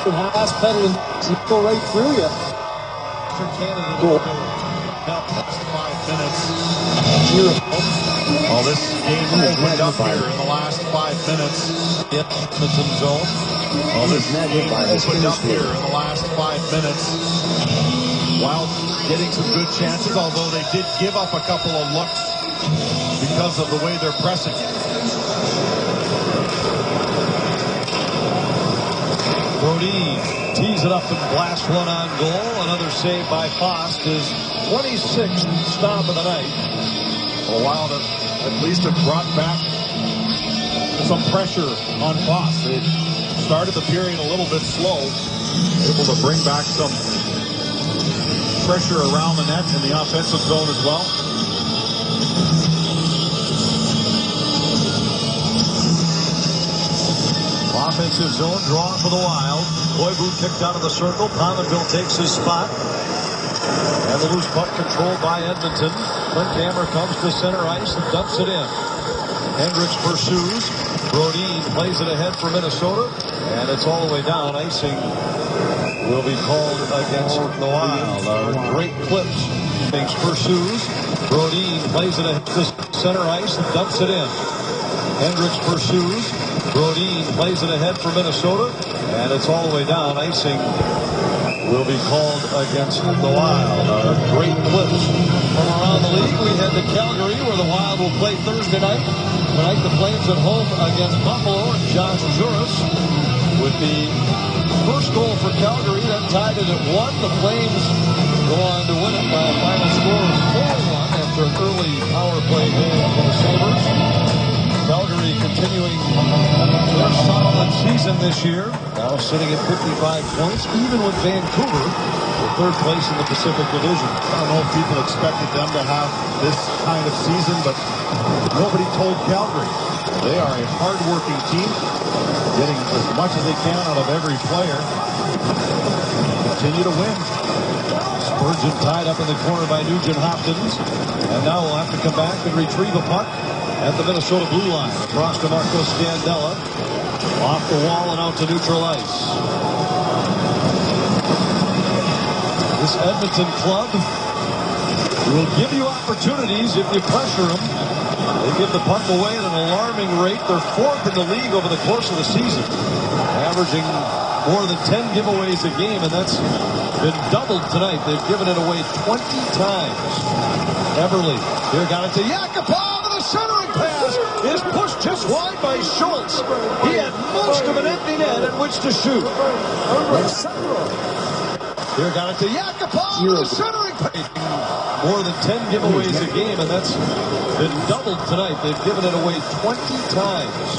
Gas pedal and go right through you. Canada now past 5 minutes. Well, this game opened up here in the last 5 minutes. Edmonton zone. Well, this game opened up here in the last 5 minutes. Wild getting some good chances, although they did give up a couple of looks because of the way they're pressing. Brodin tees it up and blasts one on goal. Another save by Foss, his 26th stop of the night. The Wild at least have brought back some pressure on Foss. They started the period a little bit slow, able to bring back some pressure around the net in the offensive zone as well. Offensive zone draw for the Wild. Koivu kicked out of the circle. Pominville takes his spot. And the loose puck controlled by Edmonton. Clint Hammer comes to center ice and dumps it in. Hendricks pursues. Brodin plays it ahead for Minnesota. And it's all the way down. Icing will be called against the Wild. Our great Clips pursues. Brodin plays it ahead to center ice and dumps it in. Hendricks pursues. Brodin plays it ahead for Minnesota, and it's all the way down. Icing will be called against the Wild. Our great Clips from around the league. We head to Calgary, where the Wild will play Thursday night. Tonight, the Flames at home against Buffalo, and Josh Juris with the first goal for Calgary. That tied it at 1. The Flames go on to win it by a final score of 4-1 after an early power play goal for the Sabres. Calgary continuing their solid season this year. Now sitting at 55 points, even with Vancouver for third place in the Pacific Division. I don't know if people expected them to have this kind of season, but nobody told Calgary. They are a hard-working team, getting as much as they can out of every player. Continue to win. Spurgeon tied up in the corner by Nugent Hopkins. And now we'll have to come back and retrieve a puck at the Minnesota blue line. Across to Marco Scandella. Off the wall and out to neutral ice. This Edmonton club will give you opportunities if you pressure them. They give the puck away at an alarming rate. They're fourth in the league over the course of the season, averaging more than 10 giveaways a game, and that's been doubled tonight. They've given it away 20 times. Everly here got it to Yakupov, and the centering pass is pushed just wide by Schultz. He had most of an empty net at which to shoot. Here got it to Yakupov, and the centering pass. More than 10 giveaways a game, and that's been doubled tonight. They've given it away 20 times.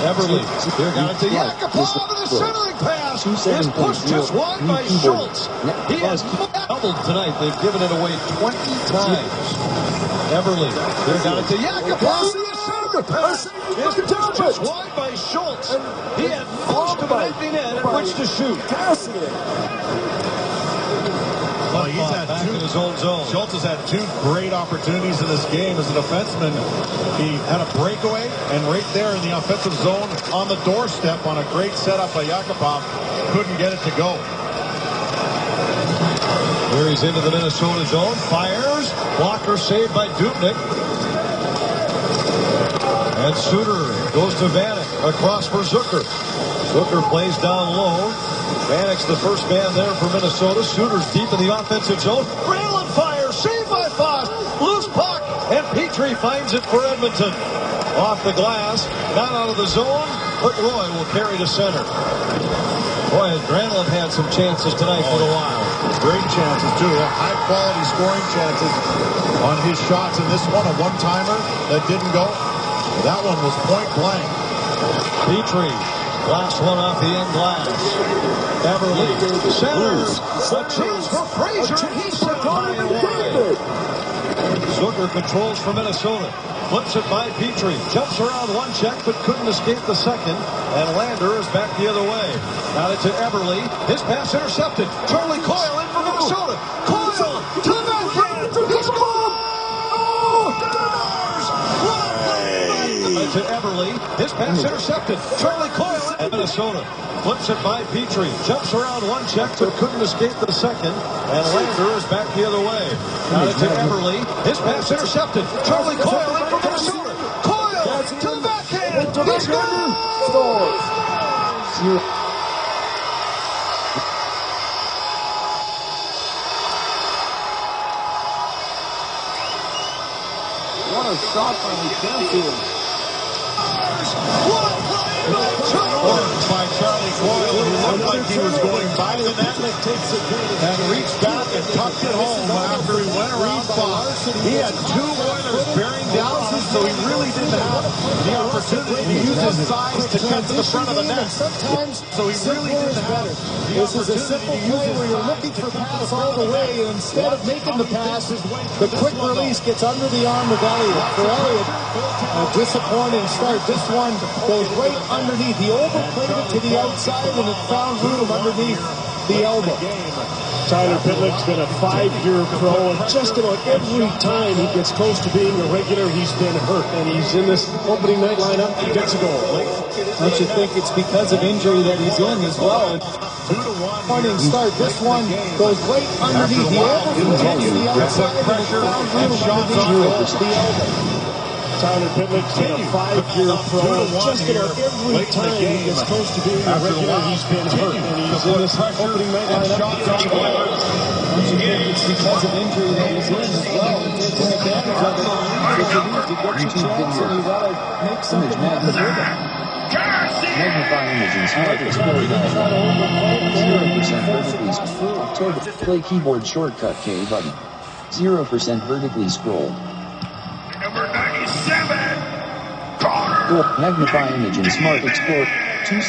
Everly here got it to Yakupov, and the centering pass is pushed just wide by Schultz. He has doubled tonight. They've given it away 20 times. Everly here got it to Yakupov, and the centering pass is pushed just wide by Schultz. He had most of an empty net at which to shoot. Well, he's had two in his own zone. Schultz has had two great opportunities in this game as a defenseman. He had a breakaway, and right there in the offensive zone on the doorstep on a great setup by Yakupov, couldn't get it to go. Here he's into the Minnesota zone, fires, blocker saved by Dubnyk. And Suter goes to Vanek, across for Zucker. Zucker plays down low. Vanek's the first man there for Minnesota. Suter's deep in the offensive zone. Granlund fires, saved by Foss. Loose puck, and Petrie finds it for Edmonton. Off the glass, not out of the zone, but Roy will carry to center. Boy, Granlund had some chances tonight for the Wild. Great chances, too. High-quality scoring chances on his shots. And this one, a one-timer that didn't go. That one was point blank. Petrie, last one off the end glass. Everly, centers, a chance for Fraser, and he's set high and wide. Zucker controls for Minnesota. Flips it by Petrie. Jumps around one check, but couldn't escape the second. And Lander is back the other way. Got it to Everly. His pass intercepted. Charlie Coyle in for Minnesota. Coyle to the backhand. He scores! To Everly. His pass intercepted. Charlie Coyle in Minnesota. Flips it by Petrie. Jumps around one check, but couldn't escape the second. And Lander is back the other way. Got it to Everly. His pass intercepted. Charlie Coyle in for Minnesota. Coyle to the backhand. He scores! What a shot by the champion. By Charlie Coyle, who looked like he was going by the net and reached back and tucked it home after he went around Fox. He had two Oilers bearing down on him, so he really didn't have the opportunity to use his size to cut to the front of the net. So he really didn't have This is a simple play where you're looking for pass all the way, and instead of making the pass, the quick release gets under the arm of Elliott. For Elliott, a disappointing start. This one goes right underneath. He overplayed it to the outside, and it found room underneath the elbow. Tyler Pitlick's been a 5-year pro, and just about every time he gets close to being a regular, he's been hurt. And he's in this opening night lineup, he gets a goal. Don't you think it's because of injury that he's in as well? Pointing start. This one goes right underneath. He overplayed to the outside, and it found room underneath the elbow. Tyler Pitlick's been a 5-year pro, and just about every time he gets close to being a regular, he's been hurt. And he's in this opening night lineup. Don't you think it's because of injury that he's in as well? Taking advantage of it. If you need to get your chance, and you gotta make something happen with it. Magnify image and smart explore now. 0% vertically scroll. October. Play keyboard shortcut K button. 0% vertically scroll. Number 97, Magnify image and smart explore. 2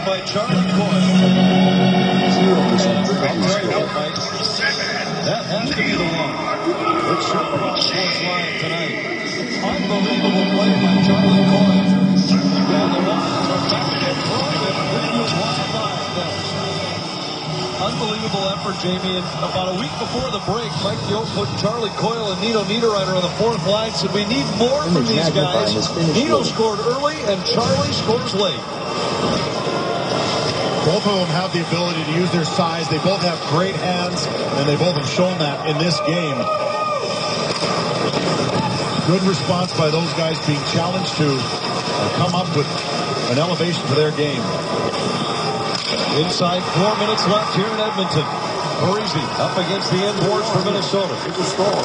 by Charlie Coyle. 0% vertically scroll. That has to be the one. It's shot off the fourth line tonight. Unbelievable play by Charlie Coyle. Down the line, back and forth, and Wild unbelievable effort, Jamie. And about a week before the break, Mike Yost put Charlie Coyle and Nino Niederreiter on the fourth line. Said we need more from these guys. Nino scored early and Charlie scores late. Both of them have the ability to use their size. They both have great hands, and they both have shown that in this game. Good response by those guys being challenged to come up with an elevation to their game. Inside 4 minutes left here in Edmonton. Parisi up against the end boards for Minnesota. It was strong.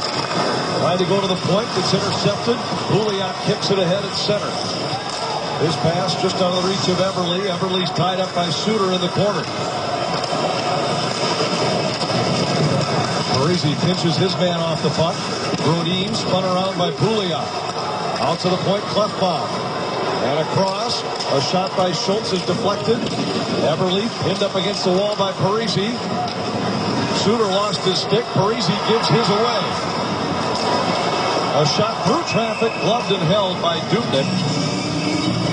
Trying to go to the point. It's intercepted. Pouliot kicks it ahead at center. His pass just out of the reach of Everly. Everly's tied up by Suter in the corner. Parisi pinches his man off the puck. Brodin spun around by Pouliot. Out to the point, Clefbaum. And across. A shot by Schultz is deflected. Everly pinned up against the wall by Parisi. Suter lost his stick. Parisi gives his away. A shot through traffic, gloved and held by Dubnyk.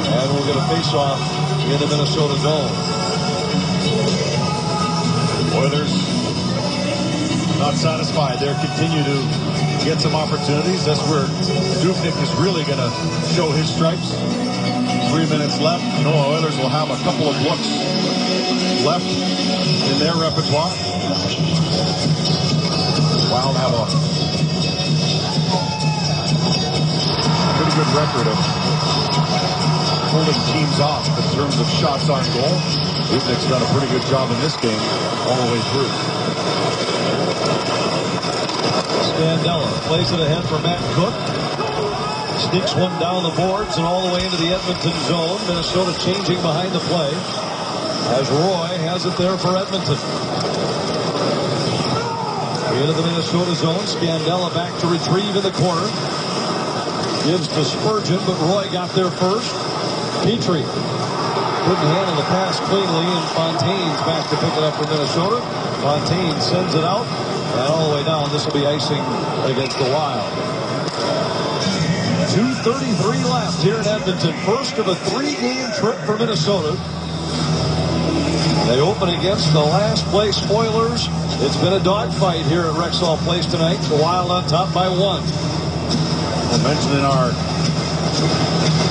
And we'll get a face-off in the Minnesota zone. Oilers not satisfied. They continue to get some opportunities. That's where Dubnyk is really going to show his stripes. 3 minutes left. You know, Oilers will have a couple of looks left in their repertoire. Wild have a pretty good record of holding teams off in terms of shots on goal. Dubnyk's done a pretty good job in this game all the way through. Scandella plays it ahead for Matt Cook. Sneaks one down the boards and all the way into the Edmonton zone. Minnesota changing behind the play as Roy has it there for Edmonton. Into the Minnesota zone. Scandella back to retrieve in the corner. Gives to Spurgeon, but Roy got there first. Petrie couldn't handle the pass cleanly, and Fontaine's back to pick it up for Minnesota. Fontaine sends it out, and all the way down. This will be icing against the Wild. 2:33 left here in Edmonton. First of a 3-game trip for Minnesota. They open against the last place Oilers. It's been a dogfight here at Rexall Place tonight. The Wild on top by 1. I mentioned in our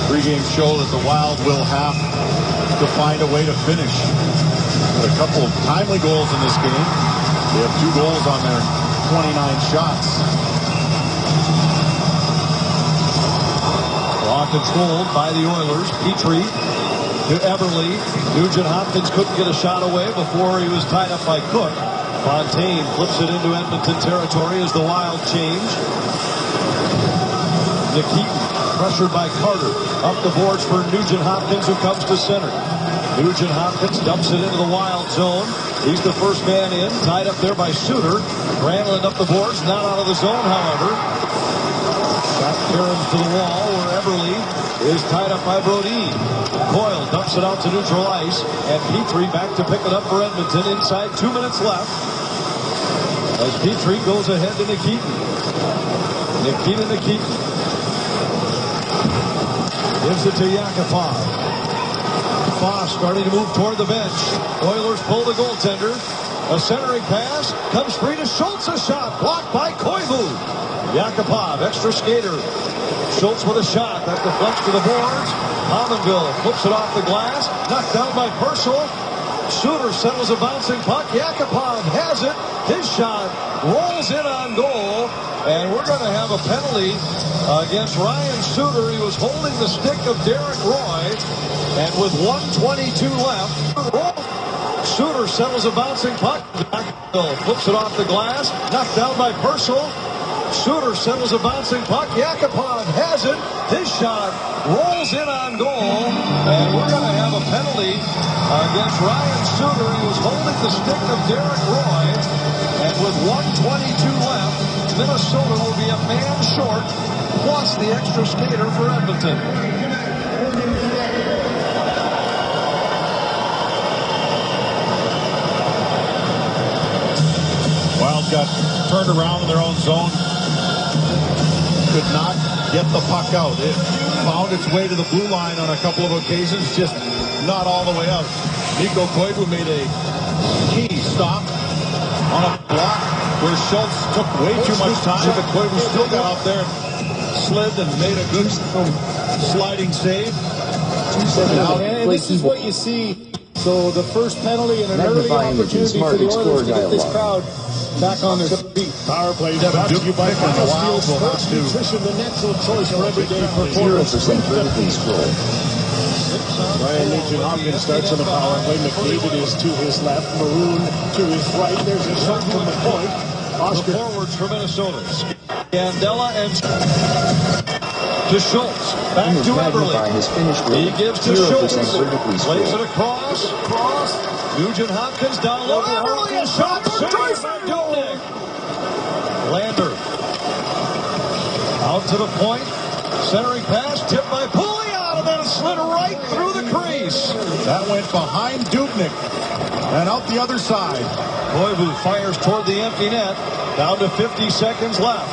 pregame show that the Wild will have to find a way to finish. With a couple of timely goals in this game. They have 2 goals on their 29 shots. Ball controlled by the Oilers. Petrie to Everly. Nugent Hopkins couldn't get a shot away before he was tied up by Cook. Fontaine flips it into Edmonton territory as the Wild change. Nikitin pressured by Carter. Up the boards for Nugent Hopkins, who comes to center. Nugent Hopkins dumps it into the Wild zone. He's the first man in, tied up there by Suter. Granlund up the boards, not out of the zone, however. Shot caroms to the wall where Everly is tied up by Brodin. Coyle dumps it out to neutral ice, and Petrie back to pick it up for Edmonton inside 2 minutes left. As Petrie goes ahead to Nikitin. Nikitin. Gives it to Yakupov. Foss starting to move toward the bench. Oilers pull the goaltender. A centering pass. Comes free to Schultz. A shot blocked by Koivu. Yakupov, extra skater. Schultz with a shot. That deflects to the boards. Pominville flips it off the glass. Knocked down by Purcell. Suter settles a bouncing puck. Yakupov has it. His shot rolls in on goal. And we're going to have a penalty against Ryan Suter. He was holding the stick of Derek Roy. And with 1:22 left, Suter settles a bouncing puck. Yakupov flips it off the glass. Knocked down by Purcell. Suter settles a bouncing puck. Yakupov has it. His shot rolls in on goal. And we're going to have a penalty against Ryan Suter. He was holding the stick of Derek Roy. And with 1:22 left, Minnesota will be a man short, plus the extra skater for Edmonton. Wild got turned around in their own zone. Could not get the puck out. It found its way to the blue line on a couple of occasions, just not all the way out. Mikko Koivu made a key stop on a block where Schultz took way too much time, but Koivu still got out there and slid and made a good sliding save. Now, and this is what you see. So the first penalty and an early opportunity for the Oilers to get this crowd back on their feet. Power play brought to you by Wild Sports Nutrition, the natural choice for everyday performance. 0% vertically scroll. Ryan Nugent-Hopkins starts on the power play. McDavid is to his left. Maroon to his right. There's a shot from the point. Oscar. The forwards for Minnesota. Scandella and to Schultz. Back to Eberle. He gives to Schultz. Plays it across. Nugent-Hopkins down low. Eberle, a shot. Saved by Dubnyk. Lander. Out to the point. Centering pass. Tipped by Pouliot. And then it slid right through the crease. That went behind Dubnyk. And out the other side. Koivu fires toward the empty net. Down to 50 seconds left.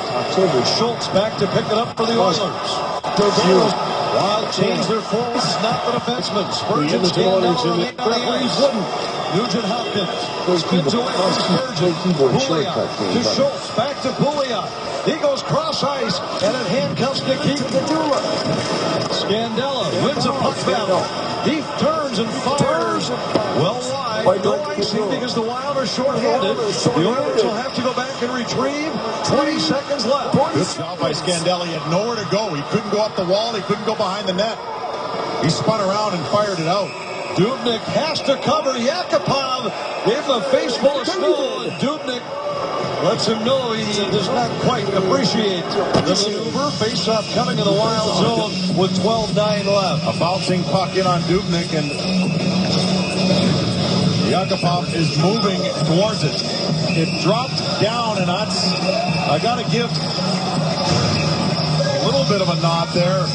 Schultz back to pick it up for the Oilers. Wild change their forwards, not the defenseman. Spurgeon Scandella remain on the ice. Nugent-Hopkins spins away from Spurgeon. Pouliot to Schultz, back to Pouliot. He goes cross ice, and it handcuffs Nikita. Scandella wins a puck battle. He turns and fires well wide. No icing because the Wild are short-handed. The Oilers will have to go back and retrieve. 20 seconds left. Good job by Scandella. He had nowhere to go. He couldn't go up the wall. He couldn't go behind the net. He spun around and fired it out. Dubnyk has to cover. Yakupov gave him a face full of snow, and Dubnyk lets him know he does not quite appreciate the maneuver. Face-off coming in the Wild zone with 12:09 left. A bouncing puck in on Dubnyk, and Yakupov is moving towards it. It dropped down, and I got to give a little bit of a nod there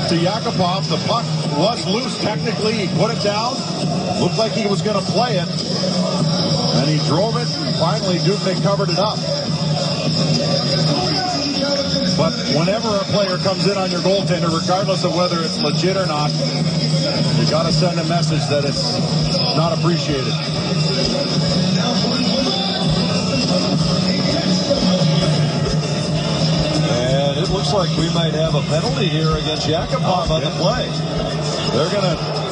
to Yakupov. The puck was loose technically. He put it down. Looked like he was going to play it. And he drove it, and finally Dubnyk covered it up. But whenever a player comes in on your goaltender, regardless of whether it's legit or not, you got to send a message that it's not appreciated. And it looks like we might have a penalty here against Yakupov on the play. They're going to...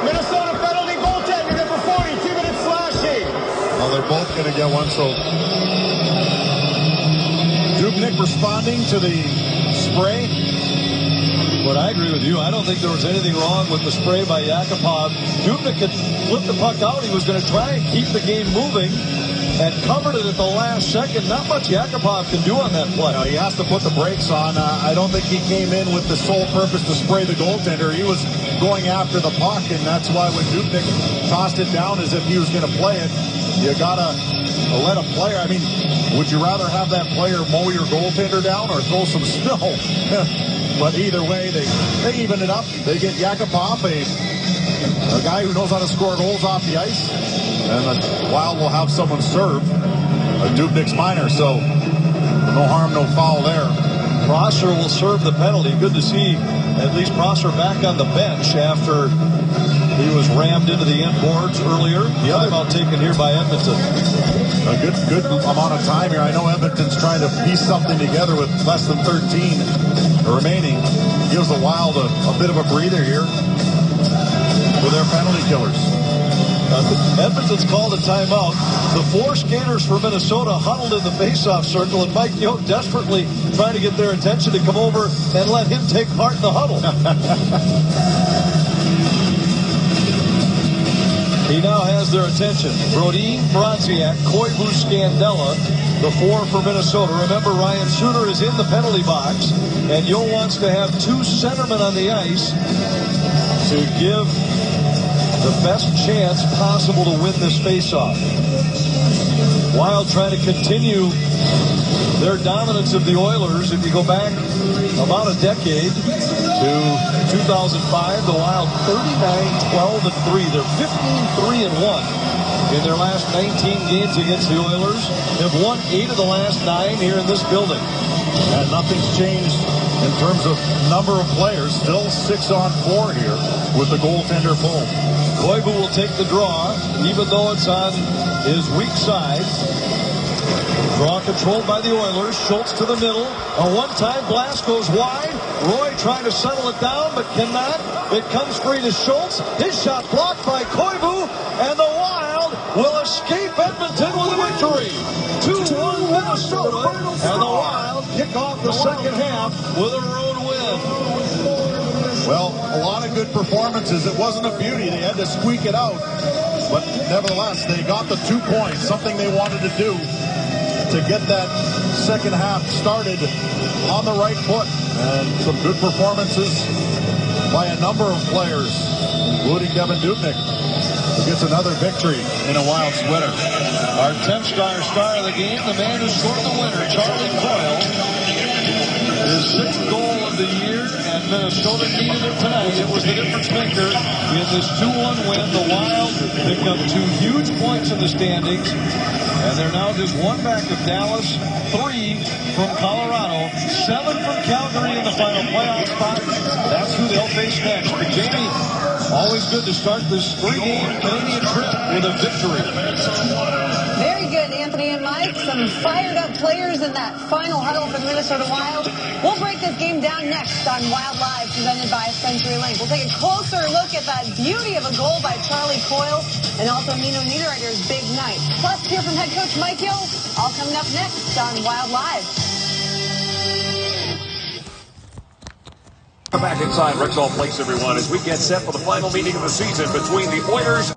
Minnesota penalty, goaltender number 40, 2 minutes slashing. Well, they're both going to get one, so Dubnyk responding to the spray. But I agree with you. I don't think there was anything wrong with the spray by Yakupov. Dubnyk had flipped the puck out. He was going to try and keep the game moving and covered it at the last second. Not much Yakupov can do on that play. No, he has to put the brakes on. I don't think he came in with the sole purpose to spray the goaltender. He was going after the puck, and that's why when Dubnyk tossed it down as if he was going to play it, you got to let a player, I mean, would you rather have that player mow your goaltender down or throw some snow? But either way, they even it up. They get Yakupov, a guy who knows how to score goals off the ice. And the Wild will have someone serve Dubnyk's minor. So no harm, no foul there. Prosser will serve the penalty. Good to see at least Prosser back on the bench after he was rammed into the end boards earlier. The timeout taken here by Edmonton. A good amount of time here. I know Edmonton's trying to piece something together with less than 13 remaining. Gives the Wild a bit of a breather here for their penalty killers. Edmonton's called a timeout. The 4 skaters for Minnesota huddled in the faceoff circle, and Mike Yote desperately trying to get their attention to come over and let him take part in the huddle. He now has their attention. Brodin, Bronziak, Koivu, Scandella, the 4 for Minnesota. Remember, Ryan Suter is in the penalty box, and Yote wants to have 2 centermen on the ice to give the best chance possible to win this faceoff. Wild trying to continue their dominance of the Oilers. If you go back about a decade to 2005, the Wild 39-12-3. They're 15-3-1 in their last 19 games against the Oilers. They've won 8 of the last 9 here in this building. And nothing's changed in terms of number of players. Still 6-on-4 here with the goaltender pull. Koivu will take the draw, even though it's on his weak side. Draw controlled by the Oilers. Schultz to the middle. A one-time blast goes wide. Roy trying to settle it down, but cannot. It comes free to Schultz. His shot blocked by Koivu, and the Wild will escape Edmonton with a victory. 2-1 Minnesota, and the Wild kick off the second half with a road win. Well, a lot of good performances. It wasn't a beauty. They had to squeak it out. But nevertheless, they got the 2 points, something they wanted to do to get that second half started on the right foot. And some good performances by a number of players, including Devin Dubnyk, who gets another victory in a Wild sweater. Our 10-star star of the game, the man who scored the winner, Charlie Coyle. His 6th goal of the year, and Minnesota needed it tonight. It was the difference maker in this 2-1 win. The Wild picked up 2 huge points in the standings, and they're now just 1 back of Dallas, 3 from Colorado, 7 from Calgary in the final playoff spot. That's who they'll face next. But Jamie, always good to start this 3-game Canadian trip with a victory. Very good, Anthony and Mike. Some fired-up players in that final huddle for the Minnesota Wild. We'll break this game down next on Wild Live, presented by CenturyLink. We'll take a closer look at that beauty of a goal by Charlie Coyle and also Nino Niederreiter's big night. Plus, hear from head coach Mike Yeo, all coming up next on Wild Live. Back inside Rexall Place, everyone, as we get set for the final meeting of the season between the Oilers